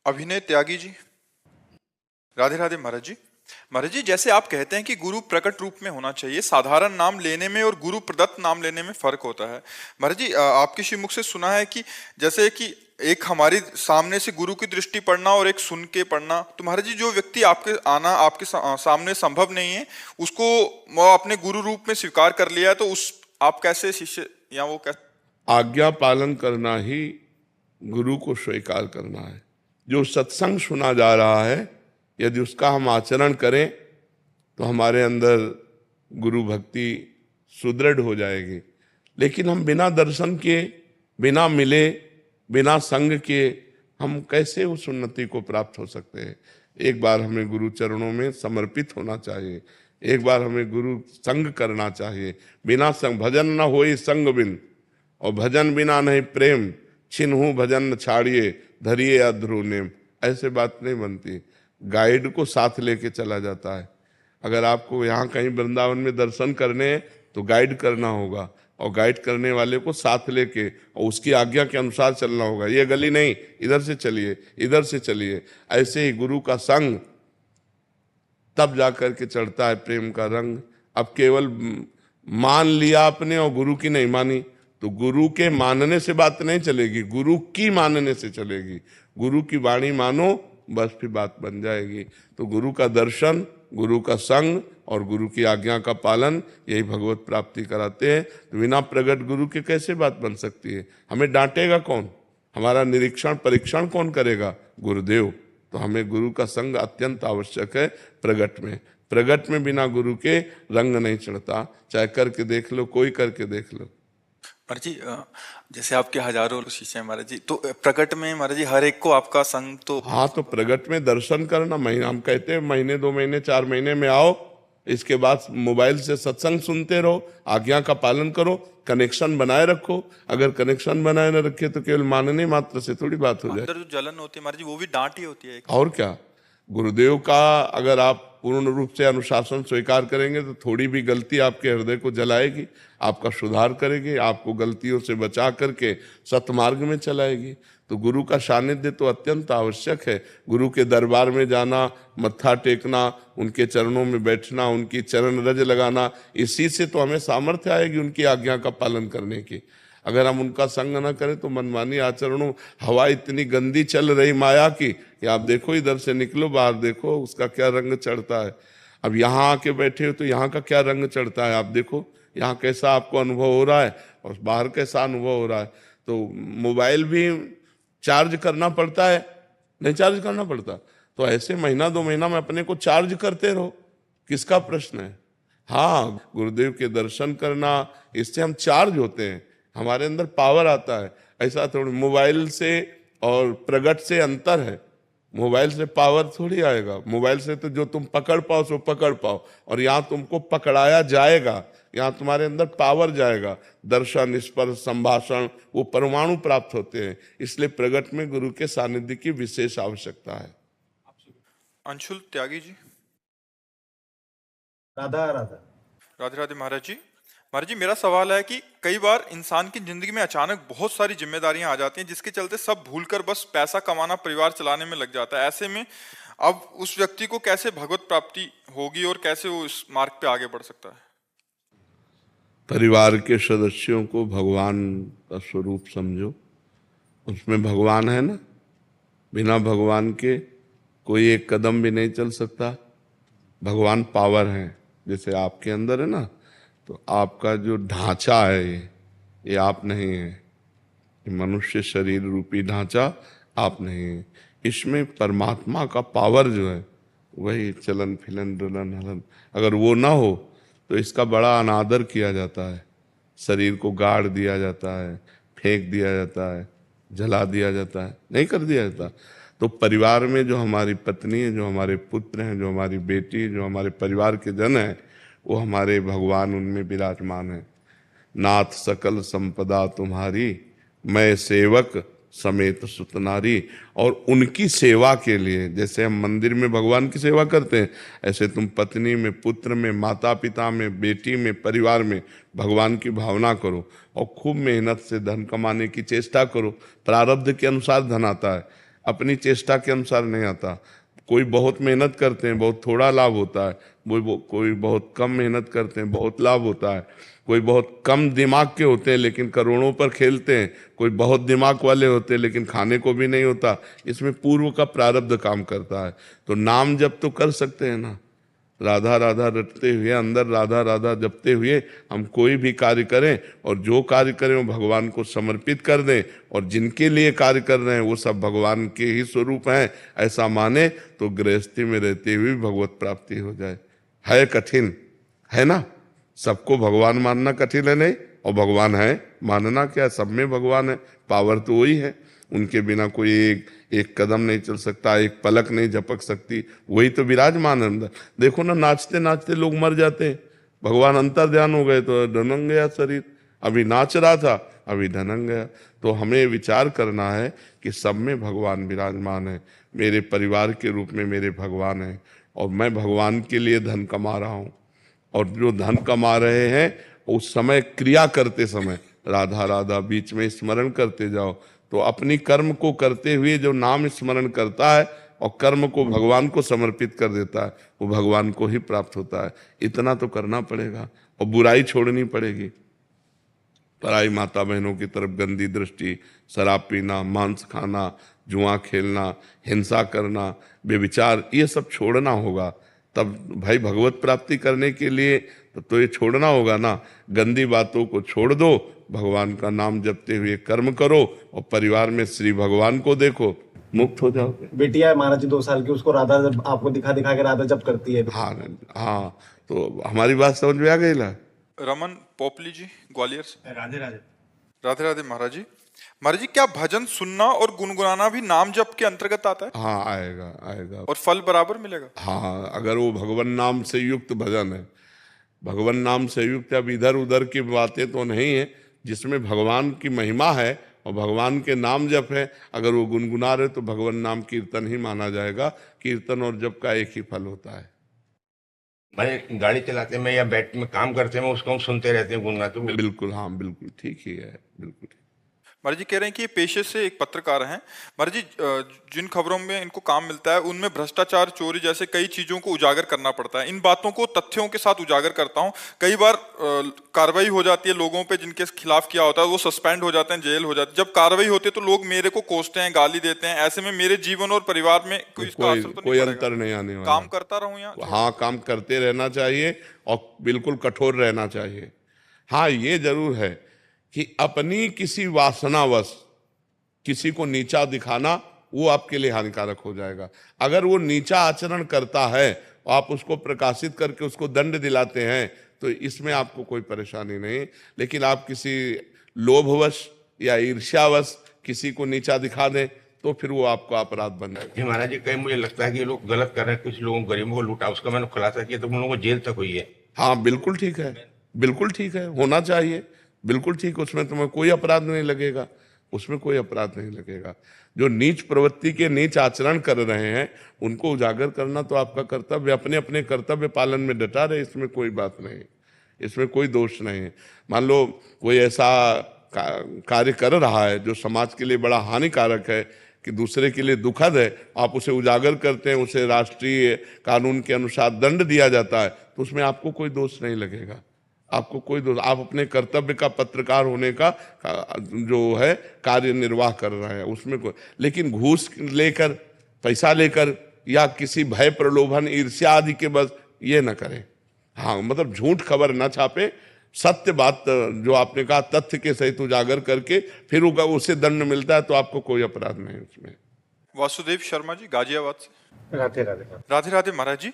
अभिनय त्यागी जी। राधे राधे महाराज जी। महाराज जी, जैसे आप कहते हैं कि गुरु प्रकट रूप में होना चाहिए, साधारण नाम लेने में और गुरु प्रदत्त नाम लेने में फर्क होता है। महाराज जी, आपके श्रीमुख से सुना है कि जैसे कि एक हमारी सामने से गुरु की दृष्टि पढ़ना और एक सुन के पढ़ना, तो महाराज जी जो व्यक्ति आपके आना आपके सामने संभव नहीं है, उसको वो अपने गुरु रूप में स्वीकार कर लिया है, तो उस आप कैसे शिष्य या वो कैसे? आज्ञा पालन करना ही गुरु को स्वीकार करना है। जो सत्संग सुना जा रहा है यदि उसका हम आचरण करें तो हमारे अंदर गुरु भक्ति सुदृढ़ हो जाएगी। लेकिन हम बिना दर्शन के, बिना मिले, बिना संग के हम कैसे उस उन्नति को प्राप्त हो सकते हैं? एक बार हमें गुरु चरणों में समर्पित होना चाहिए, एक बार हमें गुरु संग करना चाहिए। बिना संग भजन न होई संग बिन, और भजन बिना नहीं प्रेम, छिन्हू भजन न छाड़िए, धरिए अध्रु नेम। ऐसे बात नहीं बनती। गाइड को साथ लेके चला जाता है। अगर आपको यहाँ कहीं वृंदावन में दर्शन करने हैं तो गाइड करना होगा, और गाइड करने वाले को साथ लेके और उसकी आज्ञा के अनुसार चलना होगा। ये गली नहीं, इधर से चलिए, इधर से चलिए। ऐसे ही गुरु का संग तब जाकर के चढ़ता है प्रेम का रंग। अब केवल मान लिया आपने और गुरु की नहीं मानी तो गुरु के मानने से बात नहीं चलेगी, गुरु की मानने से चलेगी। गुरु की वाणी मानो, बस फिर बात बन जाएगी। तो गुरु का दर्शन, गुरु का संग और गुरु की आज्ञा का पालन, यही भगवत प्राप्ति कराते हैं। तो बिना प्रगट गुरु के कैसे बात बन सकती है? हमें डांटेगा कौन? हमारा निरीक्षण परीक्षण कौन करेगा? गुरुदेव। तो हमें गुरु का संग अत्यंत आवश्यक है प्रगट में। प्रगट में बिना गुरु के रंग नहीं चढ़ता। चाहे करके देख लो, कोई करके देख लो। महाराज जी, जैसे आपके हजारों शिष्य हैं महाराज जी, तो प्रकट में महाराज जी हर एक को आपका संग तो? हाँ, तो प्रगट में दर्शन करना, महीना हम कहते हैं महीने 2 महीने 4 महीने में आओ, इसके बाद मोबाइल से सत्संग सुनते रहो, आज्ञा का पालन करो, कनेक्शन बनाए रखो। अगर कनेक्शन बनाए न रखे तो केवल मानने मात्र से थोड़ी बात हो जाए। अंदर जो जलन होती है महाराज जी वो भी डांट ही होती है। और क्या, गुरुदेव का अगर आप पूर्ण रूप से अनुशासन स्वीकार करेंगे तो थोड़ी भी गलती आपके हृदय को जलाएगी, आपका सुधार करेगी, आपको गलतियों से बचा करके सतमार्ग में चलाएगी। तो गुरु का सानिध्य तो अत्यंत आवश्यक है। गुरु के दरबार में जाना, मत्था टेकना, उनके चरणों में बैठना, उनकी चरण रज लगाना, इसी से तो हमें सामर्थ्य आएगी उनकी आज्ञा का पालन करने की। अगर हम उनका संग न करें तो मनमानी आचरणों, हवा इतनी गंदी चल रही माया की कि आप देखो, इधर से निकलो बाहर देखो उसका क्या रंग चढ़ता है। अब यहाँ आके बैठे हो तो यहाँ का क्या रंग चढ़ता है, आप देखो यहाँ कैसा आपको अनुभव हो रहा है और बाहर कैसा अनुभव हो रहा है। तो मोबाइल भी चार्ज करना पड़ता है, नहीं चार्ज करना पड़ता, तो ऐसे महीना 2 महीना में अपने को चार्ज करते रहो, किसका प्रश्न है। हाँ, गुरुदेव के दर्शन करना, इससे हम चार्ज होते हैं, हमारे अंदर पावर आता है। ऐसा थोड़ी मोबाइल से और प्रगट से अंतर है। मोबाइल से पावर थोड़ी आएगा, मोबाइल से तो जो तुम पकड़ पाओ सो पकड़ पाओ, और यहाँ तुमको पकड़ाया जाएगा, यहाँ तुम्हारे अंदर पावर जाएगा। दर्शन, स्पर्श, संभाषण, वो परमाणु प्राप्त होते हैं। इसलिए प्रगट में गुरु के सानिध्य की विशेष आवश्यकता है। अंशुल त्यागी जी। राधा राधा। राधे राधे महाराज जी। महाराज जी, मेरा सवाल है कि कई बार इंसान की जिंदगी में अचानक बहुत सारी जिम्मेदारियां आ जाती हैं, जिसके चलते सब भूलकर बस पैसा कमाना, परिवार चलाने में लग जाता है। ऐसे में अब उस व्यक्ति को कैसे भगवत प्राप्ति होगी और कैसे वो इस मार्ग पे आगे बढ़ सकता है? परिवार के सदस्यों को भगवान का स्वरूप समझो, उसमें भगवान है ना। बिना भगवान के कोई एक कदम भी नहीं चल सकता। भगवान पावर है, जैसे आपके अंदर है ना, तो आपका जो ढांचा है ये आप नहीं है। ये मनुष्य शरीर रूपी ढांचा आप नहीं है। इसमें परमात्मा का पावर जो है वही चलन फिलन डुलन हलन, अगर वो ना हो तो इसका बड़ा अनादर किया जाता है। शरीर को गाड़ दिया जाता है, फेंक दिया जाता है, जला दिया जाता है, नहीं कर दिया जाता। तो परिवार में जो हमारी पत्नी है, जो हमारे पुत्र हैं, जो हमारी बेटी है, जो हमारे परिवार के जन हैं, वो हमारे भगवान उनमें विराजमान है। नाथ सकल संपदा तुम्हारी, मैं सेवक समेत सुत नारी। और उनकी सेवा के लिए, जैसे हम मंदिर में भगवान की सेवा करते हैं, ऐसे तुम पत्नी में, पुत्र में, माता पिता में, बेटी में, परिवार में भगवान की भावना करो और खूब मेहनत से धन कमाने की चेष्टा करो। प्रारब्ध के अनुसार धन आता है, अपनी चेष्टा के अनुसार नहीं आता। कोई बहुत मेहनत करते हैं, बहुत थोड़ा लाभ होता है। कोई बहुत कम मेहनत करते हैं, बहुत लाभ होता है। कोई बहुत कम दिमाग के होते हैं लेकिन करोड़ों पर खेलते हैं। कोई बहुत दिमाग वाले होते हैं लेकिन खाने को भी नहीं होता। इसमें पूर्व का प्रारब्ध काम करता है। तो नाम जप तो कर सकते हैं ना, राधा राधा रटते हुए, अंदर राधा राधा जपते हुए हम कोई भी कार्य करें, और जो कार्य करें वो भगवान को समर्पित कर दें, और जिनके लिए कार्य कर रहे हैं वो सब भगवान के ही स्वरूप हैं, ऐसा माने तो गृहस्थी में रहते हुए भगवत प्राप्ति हो जाए। है कठिन, है ना, सबको भगवान मानना कठिन है नहीं, और भगवान है मानना क्या, सब में भगवान है, पावर तो वही है। उनके बिना कोई एक कदम नहीं चल सकता, एक पलक नहीं झपक सकती, वही तो विराजमान है अंदर। देखो ना, नाचते नाचते लोग मर जाते हैं, भगवान अंतर ध्यान हो गए तो ढनंग गया शरीर। अभी नाच रहा था, अभी ढनंग गया। तो हमें विचार करना है कि सब में भगवान विराजमान है। मेरे परिवार के रूप में मेरे भगवान है, और मैं भगवान के लिए धन कमा रहा हूँ। और जो धन कमा रहे हैं उस समय क्रिया करते समय राधा राधा बीच में स्मरण करते जाओ, तो अपनी कर्म को करते हुए जो नाम स्मरण करता है और कर्म को भगवान को समर्पित कर देता है, वो भगवान को ही प्राप्त होता है। इतना तो करना पड़ेगा, और बुराई छोड़नी पड़ेगी। पराई माता बहनों की तरफ गंदी दृष्टि, शराब पीना, मांस खाना, जुआ खेलना, हिंसा करना, बेविचार, ये सब छोड़ना होगा। तब भाई भगवत प्राप्ति करने के लिए तो ये छोड़ना होगा ना। गंदी बातों को छोड़ दो, भगवान का नाम जपते हुए कर्म करो, और परिवार में श्री भगवान को देखो, मुक्त हो जाओगे। बेटिया है महाराज जी 2 साल की, उसको राधा जब आपको दिखा दिखा के राधा जब करती है। हाँ हाँ, तो हमारी बात समझ में आ गई ना। रमन पोपली जी, ग्वालियर से। राधे राधे। राधे राधे महाराज जी। महाराज जी, क्या भजन सुनना और गुनगुनाना भी नाम जप के अंतर्गत आता है? हाँ, आएगा आएगा। और फल बराबर मिलेगा? हाँ, अगर वो भगवान नाम से युक्त भजन है, भगवान नाम से युक्त, अब इधर उधर की बातें तो नहीं है, जिसमें भगवान की महिमा है और भगवान के नाम जप है, अगर वो गुनगुना रहे तो भगवान नाम कीर्तन ही माना जाएगा। कीर्तन और जप का एक ही फल होता है। मैं गाड़ी चलाते में या बैठ में काम करते में उसको हम सुनते रहते हैं, गुनगुनाते हैं। बिल्कुल, हाँ बिल्कुल ठीक ही है, बिल्कुल ठीक। महाराज जी कह रहे हैं कि ये पेशे से एक पत्रकार हैं। महाराज जी जिन खबरों में इनको काम मिलता है उनमें भ्रष्टाचार, चोरी जैसे कई चीजों को उजागर करना पड़ता है। इन बातों को तथ्यों के साथ उजागर करता हूं। कई बार कार्रवाई हो जाती है लोगों पे जिनके खिलाफ किया होता है, वो सस्पेंड हो जाते हैं, जेल हो जाते हैं। जब कार्रवाई होती है तो लोग मेरे को कोसते हैं, गाली देते हैं। ऐसे में मेरे जीवन और परिवार में कोई इसका असर तो कोई नहीं अंतर पड़ेगा? नहीं आने वाला। काम करता रहूं या हाँ, काम करते रहना चाहिए और बिल्कुल कठोर रहना चाहिए। हाँ, ये जरूर है कि अपनी किसी वासनावश किसी को नीचा दिखाना वो आपके लिए हानिकारक हो जाएगा। अगर वो नीचा आचरण करता है और आप उसको प्रकाशित करके उसको दंड दिलाते हैं तो इसमें आपको कोई परेशानी नहीं। लेकिन आप किसी लोभवश या ईर्ष्यावश किसी को नीचा दिखा दें तो फिर वो आपका अपराध बन जाएगा। जी महाराज जी, कहीं मुझे लगता है कि ये लोग गलत कर रहे हैं, कुछ लोगों गरीबों को लूटा, उसका मैंने खुलासा किया तो उन लोगों को जेल तक हुई है। हाँ, बिल्कुल ठीक है, बिल्कुल ठीक है, होना चाहिए, बिल्कुल ठीक। उसमें तुम्हें कोई अपराध नहीं लगेगा, उसमें कोई अपराध नहीं लगेगा। जो नीच प्रवृत्ति के नीच आचरण कर रहे हैं उनको उजागर करना तो आपका कर्तव्य। अपने अपने कर्तव्य पालन में डटा रहे, इसमें कोई बात नहीं, इसमें कोई दोष नहीं है। मान लो कोई ऐसा कार्य कर रहा है जो समाज के लिए बड़ा हानिकारक है, कि दूसरे के लिए दुखद है, आप उसे उजागर करते हैं, उसे राष्ट्रीय कानून के अनुसार दंड दिया जाता है, तो उसमें आपको कोई दोष नहीं लगेगा, आपको कोई दोष। आप अपने कर्तव्य का, पत्रकार होने का जो है कार्य निर्वाह कर रहे हैं, उसमें कोई। लेकिन घूस लेकर, पैसा लेकर या किसी भय, प्रलोभन, ईर्ष्या आदि के बस ये न करें। हाँ, मतलब झूठ खबर न छापे, सत्य बात जो आपने कहा तथ्य के सहित उजागर करके फिर उसे दंड मिलता है तो आपको कोई अपराध नहीं उसमें। वासुदेव शर्मा जी गाजियाबाद से। राधे राधे। राधे राधे महाराज जी।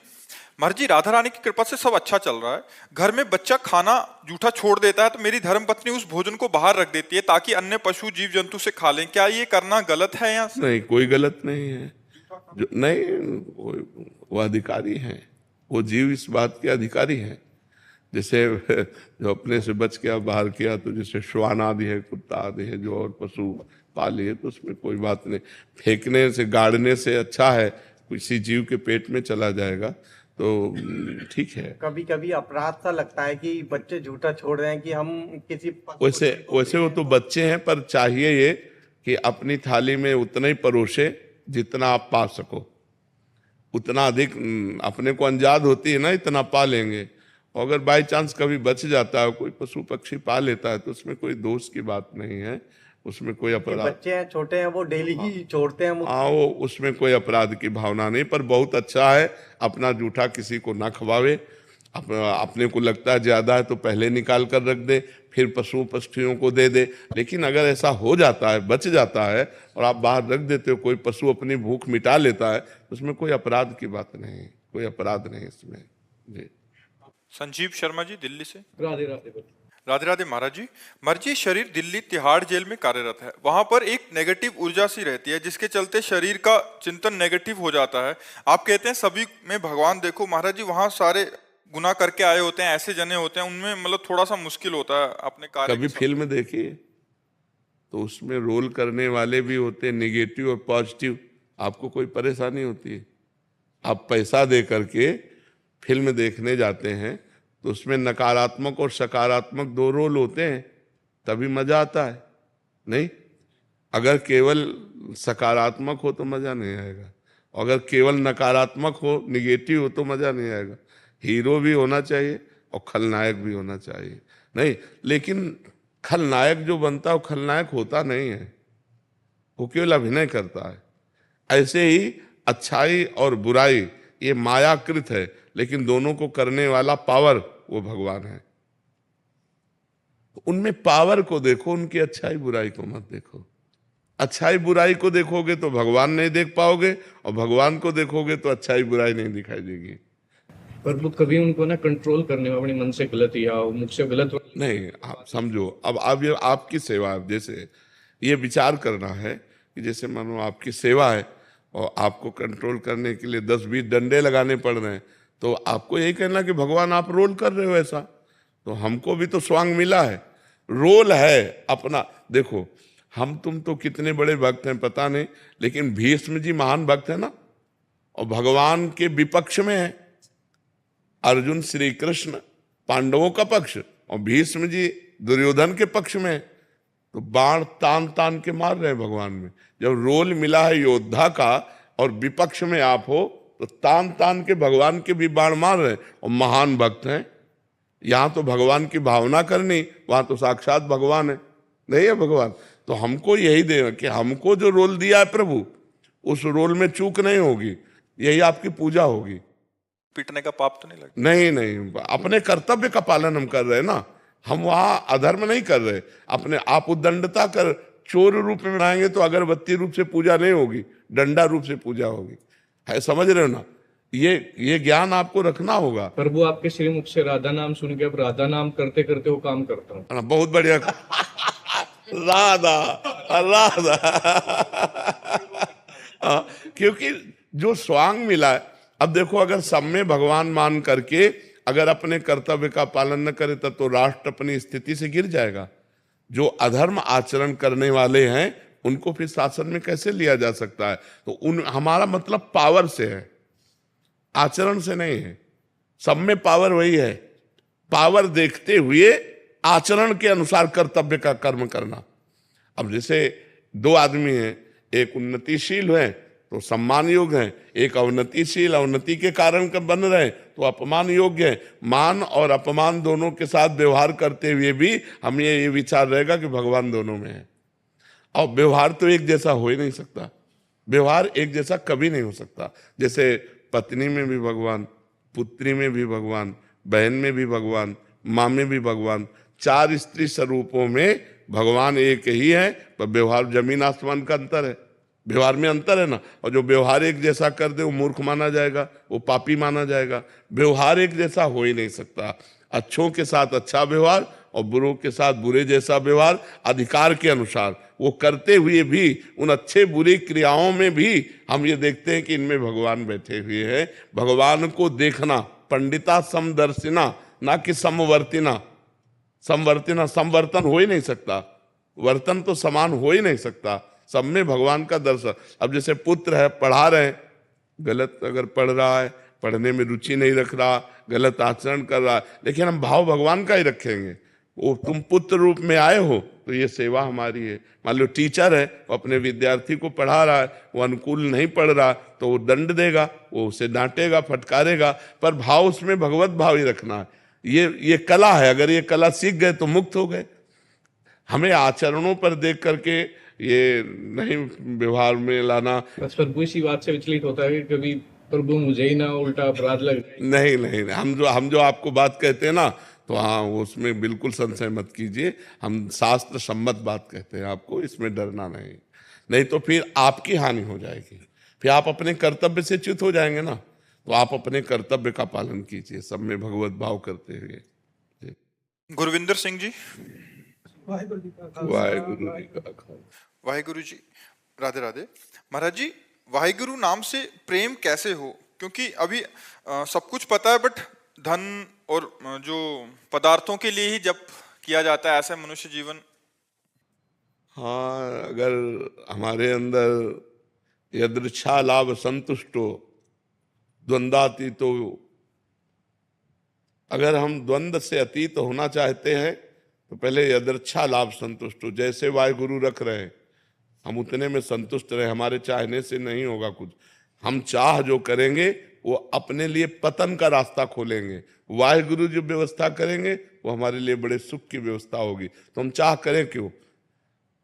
महाराज जी, राधा रानी की कृपा से सब अच्छा चल रहा है। घर में बच्चा खाना जूठा छोड़ देता है तो मेरी धर्मपत्नी उस भोजन को बाहर रख देती है ताकि अन्य पशु जीव जंतु से खा लें। क्या ये करना गलत है या नहीं, कोई गलत नहीं है। जो नहीं, वो अधिकारी हैं, वो जीव इस बात के अधिकारी हैं। जैसे जो अपने से बच के बाहर किया तो जैसे श्वान आदि है, कुत्ता आदि है, जो और पशु पाले है, तो उसमें कोई बात नहीं। फेंकने से, गाड़ने से अच्छा है किसी जीव के पेट में चला जाएगा तो ठीक है। कभी कभी अपराध सा लगता है कि बच्चे झूठा छोड़ रहे हैं कि हम किसी वैसे वो तो बच्चे हैं, पर चाहिए ये कि अपनी थाली में उतना ही परोसे जितना आप पा सको। उतना अधिक अपने को अंजाद होती है ना, इतना पा लेंगे। और अगर बाई चांस कभी बच जाता है, कोई पशु पक्षी पा लेता है, तो उसमें कोई दोष की बात नहीं है, उसमें कोई अपराध। बच्चे हैं, छोटे हैं, वो डेली ही छोड़ते हैं। हाँ, वो उसमें कोई अपराध की भावना नहीं। पर बहुत अच्छा है अपना जूठा किसी को ना खवावे। अपने को लगता है ज्यादा है तो पहले निकाल कर रख दे, फिर पशु पक्षियों को दे दे। लेकिन अगर ऐसा हो जाता है, बच जाता है और आप बाहर रख देते हो, कोई पशु अपनी भूख मिटा लेता है, उसमें कोई अपराध की बात नहीं, कोई अपराध नहीं इसमें। जी। संजीव शर्मा जी दिल्ली से। राधे राधे। राधे राधे महाराज जी। महाराज जी, शरीर दिल्ली तिहाड़ जेल में कार्यरत है। वहां पर एक नेगेटिव ऊर्जा सी रहती है जिसके चलते शरीर का चिंतन नेगेटिव हो जाता है। आप कहते हैं सभी में भगवान देखो। महाराज जी, वहां सारे गुनाह करके आए होते हैं, ऐसे जने होते हैं, उनमें मतलब थोड़ा सा मुश्किल होता है अपने कार्य। कभी फिल्म देखिए तो उसमें रोल करने वाले भी होते हैं नेगेटिव और पॉजिटिव, आपको कोई परेशानी होती है? आप पैसा दे करके फिल्म देखने जाते हैं तो उसमें नकारात्मक और सकारात्मक दो रोल होते हैं, तभी मजा आता है। नहीं, अगर केवल सकारात्मक हो तो मजा नहीं आएगा, अगर केवल नकारात्मक हो, निगेटिव हो तो मजा नहीं आएगा। हीरो भी होना चाहिए और खलनायक भी होना चाहिए। नहीं, लेकिन खलनायक जो बनता है वो खलनायक होता नहीं है, वो केवल अभिनय करता है। ऐसे ही अच्छाई और बुराई ये मायाकृत है, लेकिन दोनों को करने वाला पावर वो भगवान है। उनमें पावर को देखो, उनकी अच्छाई बुराई को मत देखो। अच्छाई बुराई को देखोगे तो भगवान नहीं देख पाओगे, और भगवान को देखोगे तो अच्छाई बुराई नहीं दिखाई देगी। पर वो कभी उनको ना कंट्रोल करने में अपने मन से गलत या मुझसे गलत नहीं। आप समझो, अब ये आपकी सेवा है। जैसे ये विचार करना है कि जैसे मानो आपकी सेवा है और आपको कंट्रोल करने के लिए 10-20 डंडे लगाने पड़ रहे हैं, तो आपको यही कहना कि भगवान आप रोल कर रहे हो ऐसा, तो हमको भी तो स्वांग मिला है, रोल है अपना। देखो, हम तुम तो कितने बड़े भक्त हैं पता नहीं, लेकिन भीष्म जी महान भक्त है ना, और भगवान के विपक्ष में है। अर्जुन श्री कृष्ण पांडवों का पक्ष और भीष्म जी दुर्योधन के पक्ष में है। तो बाण तान तान के मार रहे हैं भगवान में। जब रोल मिला है योद्धा का और विपक्ष में आप हो, तो तान तान के भगवान के भी बाण मार रहे हैं, और महान भक्त हैं। यहां तो भगवान की भावना करनी, वहां तो साक्षात भगवान है, नहीं है भगवान। तो हमको यही देना कि हमको जो रोल दिया है प्रभु, उस रोल में चूक नहीं होगी, यही आपकी पूजा होगी। पीटने का पाप तो नहीं लगता? नहीं नहीं, अपने कर्तव्य का पालन हम कर रहे हैं ना, हम वहां अधर्म नहीं कर रहे। अपने आप उद्दंडता कर चोर रूप में बनाएंगे तो अगरबत्ती रूप से पूजा नहीं होगी, डंडा रूप से पूजा होगी, है, समझ रहे हो ना। ये ज्ञान आपको रखना होगा। प्रभु आपके श्रीमुख से राधा नाम सुन के अब राधा नाम करते करते वो काम करता हूँ। हाँ, बहुत बढ़िया। राधा राधा। हाँ, क्योंकि जो स्वांग मिला है, अब देखो अगर सब में भगवान मान करके अगर अपने कर्तव्य का पालन न करे तब तो राष्ट्र अपनी स्थिति से गिर जाएगा। जो अधर्म आचरण करने वाले हैं उनको फिर शासन में कैसे लिया जा सकता है? तो हमारा मतलब पावर से है, आचरण से नहीं है। सब में पावर वही है, पावर देखते हुए आचरण के अनुसार कर्तव्य का कर्म करना। अब जैसे दो आदमी हैं, एक उन्नतिशील है तो सम्मान योग्य है, एक अवनतिशील अवनति के कारण बन रहे तो अपमान योग्य है। मान और अपमान दोनों के साथ व्यवहार करते हुए भी हम ये विचार रहेगा कि भगवान दोनों में है। और व्यवहार तो एक जैसा हो ही नहीं सकता, व्यवहार एक जैसा कभी नहीं हो सकता। जैसे पत्नी में भी भगवान, पुत्री में भी भगवान, बहन में भी भगवान, माँ में भी भगवान, चार स्त्री स्वरूपों में भगवान एक ही है, पर व्यवहार जमीन आसमान का अंतर है, व्यवहार में अंतर है ना। और जो व्यवहार एक जैसा कर दे वो मूर्ख माना जाएगा, वो पापी माना जाएगा। व्यवहार एक जैसा हो ही नहीं सकता। अच्छों के साथ अच्छा व्यवहार और बुरों के साथ बुरे जैसा व्यवहार, अधिकार के अनुसार वो करते हुए भी उन अच्छे बुरी क्रियाओं में भी हम ये देखते हैं कि इनमें भगवान बैठे हुए हैं। भगवान को देखना, पंडिता समदर्शिना, ना कि समवर्तिना। समवर्तिना, समवर्तन हो ही नहीं सकता, वर्तन तो समान हो ही नहीं सकता, सब में भगवान का दर्शन। अब जैसे पुत्र है, पढ़ा रहे हैं, गलत अगर पढ़ रहा है, पढ़ने में रुचि नहीं रख रहा, गलत आचरण कर रहा है, लेकिन हम भाव भगवान का ही रखेंगे। वो तुम पुत्र रूप में आए हो तो ये सेवा हमारी है। मान लो टीचर है, वो अपने विद्यार्थी को पढ़ा रहा है, वो अनुकूल नहीं पढ़ रहा तो वो दंड देगा, वो उसे डांटेगा, फटकारेगा, पर भाव उसमें भगवत भाव ही रखना है। ये कला है, अगर ये कला सीख गए तो मुक्त हो गए। हमें आचरणों पर देख करके ये नहीं व्यवहार में लाना। बस प्रभु इसी बात से विचलित होता है कि कभी प्रभु मुझे ही ना उल्टा अपराध लग जाए। नहीं, हम जो आपको बात कहते हैं ना, तो हाँ उसमें बिल्कुल संशय मत कीजिए। हम शास्त्र सम्मत बात कहते हैं आपको, इसमें डरना नहीं तो फिर आपकी हानि हो जाएगी, फिर आप अपने कर्तव्य से च्युत हो जाएंगे ना। तो आप अपने कर्तव्य का पालन कीजिए, सब में भगवत भाव करते हुए। गुरविंदर सिंह जी। वाहेगुरु जी का खालसा। वाहेगुरु जी, राधे राधे। महाराज जी, वाहेगुरु नाम से प्रेम कैसे हो? क्योंकि अभी सब कुछ पता है, बट धन और जो पदार्थों के लिए ही जप किया जाता है, ऐसा मनुष्य जीवन। हाँ, अगर हमारे अंदर यदृच्छा लाभ संतुष्टो द्वंद्वातीतो, अगर हम द्वंद्व से अतीत होना चाहते हैं तो पहले यदृच्छा लाभ संतुष्ट हो। जैसे वाहेगुरु रख रहे हैं हम उतने में संतुष्ट रहे, हमारे चाहने से नहीं होगा कुछ। हम चाह जो करेंगे वो अपने लिए पतन का रास्ता खोलेंगे। वाहेगुरु जो व्यवस्था करेंगे वो हमारे लिए बड़े सुख की व्यवस्था होगी। तो हम चाह करें क्यों?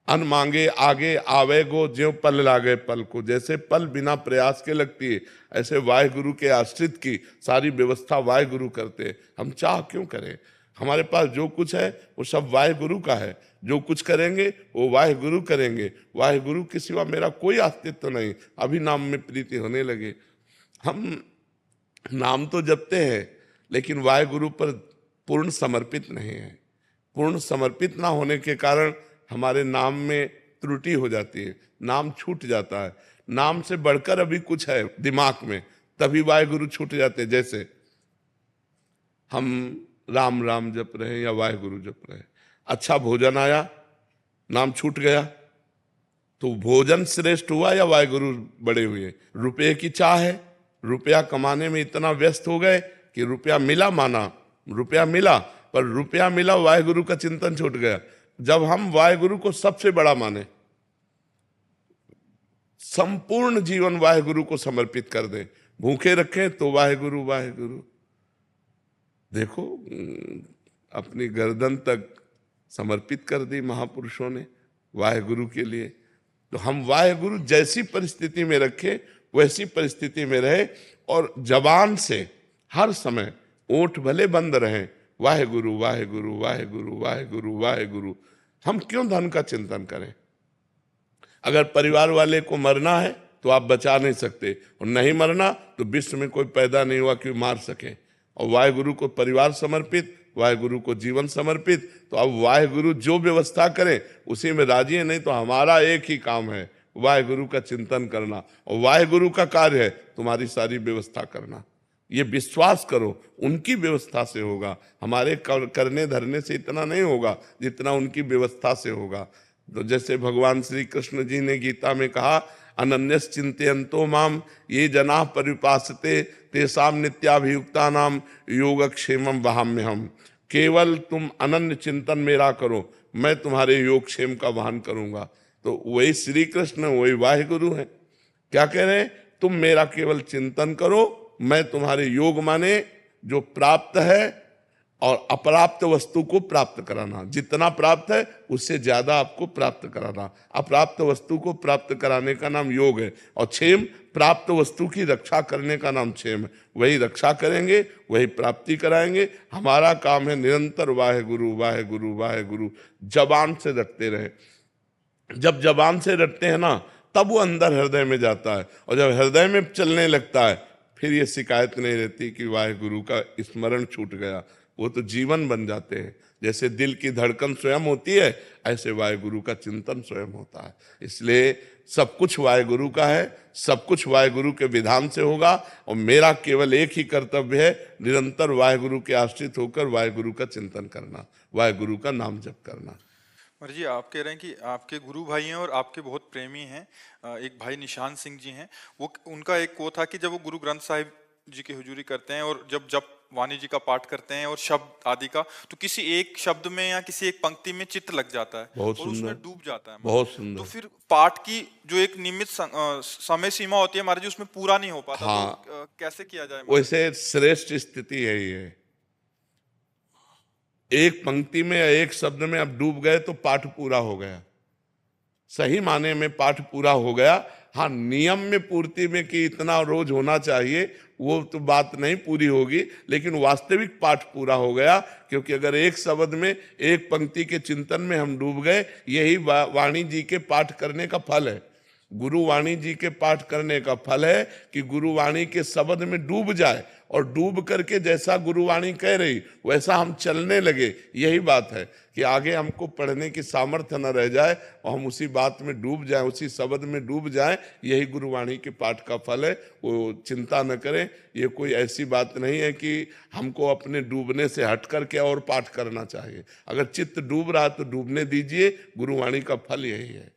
अन मांगे आगे आवे गो, ज्यों पल लागे पल को। जैसे पल बिना प्रयास के लगती है, ऐसे वाहेगुरु के आश्रित की सारी व्यवस्था वाहेगुरु करते हैं। हम चाह क्यों करें? हमारे पास जो कुछ है वो सब वाहेगुरु का है। जो कुछ करेंगे वो वाहेगुरु करेंगे। वाहेगुरु के सिवा मेरा कोई अस्तित्व नहीं। अभी नाम में प्रीति होने लगे। हम नाम तो जपते हैं लेकिन वाहेगुरु पर पूर्ण समर्पित नहीं है। पूर्ण समर्पित ना होने के कारण हमारे नाम में त्रुटि हो जाती है, नाम छूट जाता है। नाम से बढ़कर अभी कुछ है दिमाग में, तभी वाहेगुरु छूट जाते हैं। जैसे हम राम राम जप रहे हैं या वाहेगुरु जप रहे हैं, अच्छा भोजन आया, नाम छूट गया, तो भोजन श्रेष्ठ हुआ या वाहेगुरु बड़े हुए? रुपये की चाह है, रुपया कमाने में इतना व्यस्त हो गए कि रुपया मिला, माना रुपया मिला, पर रुपया मिला, वाहेगुरु का चिंतन छूट गया। जब हम वाहेगुरु को सबसे बड़ा माने, संपूर्ण जीवन वाहेगुरु को समर्पित कर दें, भूखे रखें तो वाहेगुरु वाहेगुरु, देखो अपनी गर्दन तक समर्पित कर दी महापुरुषों ने वाहेगुरु के लिए। तो हम वाहेगुरु जैसी परिस्थिति में रखें वैसी परिस्थिति में रहे, और जबान से हर समय ओठ भले बंद रहें, वाहेगुरु वाहेगुरु वाहेगुरु वाहेगुरु वाहेगुरु। हम क्यों धन का चिंतन करें? अगर परिवार वाले को मरना है तो आप बचा नहीं सकते, और नहीं मरना तो विश्व में कोई पैदा नहीं हुआ कि मार सके। और वाहेगुरु को परिवार समर्पित, वाहेगुरु को जीवन समर्पित, तो अब वाहेगुरु जो व्यवस्था करें उसी में राजी है। नहीं तो हमारा एक ही काम है, वाहेगुरु का चिंतन करना, और वाहेगुरु का कार्य है तुम्हारी सारी व्यवस्था करना। ये विश्वास करो, उनकी व्यवस्था से होगा, हमारे करने धरने से इतना नहीं होगा जितना उनकी व्यवस्था से होगा। तो जैसे भगवान श्री कृष्ण जी ने गीता में कहा, अनन्यस चिंतयन्तो माम ये जना परिपासते तेषाम नित्याभियुक्ता नाम योगक्षेमम वहाम्यहम्। केवल तुम अनन्य चिंतन मेरा करो, मैं तुम्हारे योगक्षेम का वहन करूंगा। तो वही श्री कृष्ण, वही वाहेगुरु हैं। क्या कह रहे हैं? तुम मेरा केवल चिंतन करो, मैं तुम्हारे योग माने जो प्राप्त है और अप्राप्त वस्तु को प्राप्त कराना। जितना प्राप्त है उससे ज्यादा आपको प्राप्त कराना। अप्राप्त वस्तु को प्राप्त कराने का नाम योग है, और क्षेम प्राप्त वस्तु की रक्षा करने का नाम क्षेम है। वही रक्षा करेंगे, वही प्राप्ति कराएंगे। हमारा काम है निरंतर वाहेगुरु वाहेगुरु वाहेगुरु जबान से रखते रहे। जब जबान से रटते हैं ना, तब वो अंदर हृदय में जाता है, और जब हृदय में चलने लगता है फिर ये शिकायत नहीं रहती कि वाहेगुरु का स्मरण छूट गया। वो तो जीवन बन जाते हैं। जैसे दिल की धड़कन स्वयं होती है, ऐसे वाहेगुरु का चिंतन स्वयं होता है। इसलिए सब कुछ वाहेगुरु का है, सब कुछ वाहेगुरु के विधान से होगा, और मेरा केवल एक ही कर्तव्य है, निरंतर वाहेगुरु के आश्रित होकर वाहेगुरु का चिंतन करना, वाहेगुरु का नाम जप करना। महाराज जी, आप कह रहे हैं कि आपके गुरु भाई हैं और आपके बहुत प्रेमी हैं। एक भाई निशान सिंह जी हैं, वो उनका एक वो था कि जब वो गुरु ग्रंथ साहिब जी की हुजूरी करते हैं और जब वाणी जी का पाठ करते हैं और शब्द आदि का, तो किसी एक शब्द में या किसी एक पंक्ति में चित्त लग जाता है बहुत और उसमें सुंदर, डूब जाता है। बहुत सुंदर। तो फिर पाठ की जो एक नियमित समय सीमा होती है महाराज जी, उसमें पूरा नहीं हो पाता। हाँ, तो कैसे किया जाए? वैसे श्रेष्ठ स्थिति है ये। एक पंक्ति में या एक शब्द में आप डूब गए तो पाठ पूरा हो गया, सही माने में पाठ पूरा हो गया। हाँ, नियम में पूर्ति में कि इतना रोज होना चाहिए, वो तो बात नहीं पूरी होगी, लेकिन वास्तविक पाठ पूरा हो गया। क्योंकि अगर एक शब्द में एक पंक्ति के चिंतन में हम डूब गए, यही वाणी जी के पाठ करने का फल है। गुरु वाणी जी के पाठ करने का फल है कि गुरु वाणी के शब्द में डूब जाए, और डूब करके जैसा गुरुवाणी कह रही वैसा हम चलने लगे। यही बात है कि आगे हमको पढ़ने की सामर्थ्य न रह जाए और हम उसी बात में डूब जाएं, उसी शब्द में डूब जाएं। यही गुरुवाणी के पाठ का फल है। वो चिंता न करें, ये कोई ऐसी बात नहीं है कि हमको अपने डूबने से हट करके और पाठ करना चाहिए। अगर चित्त डूब रहा तो डूबने दीजिए, गुरुवाणी का फल यही है।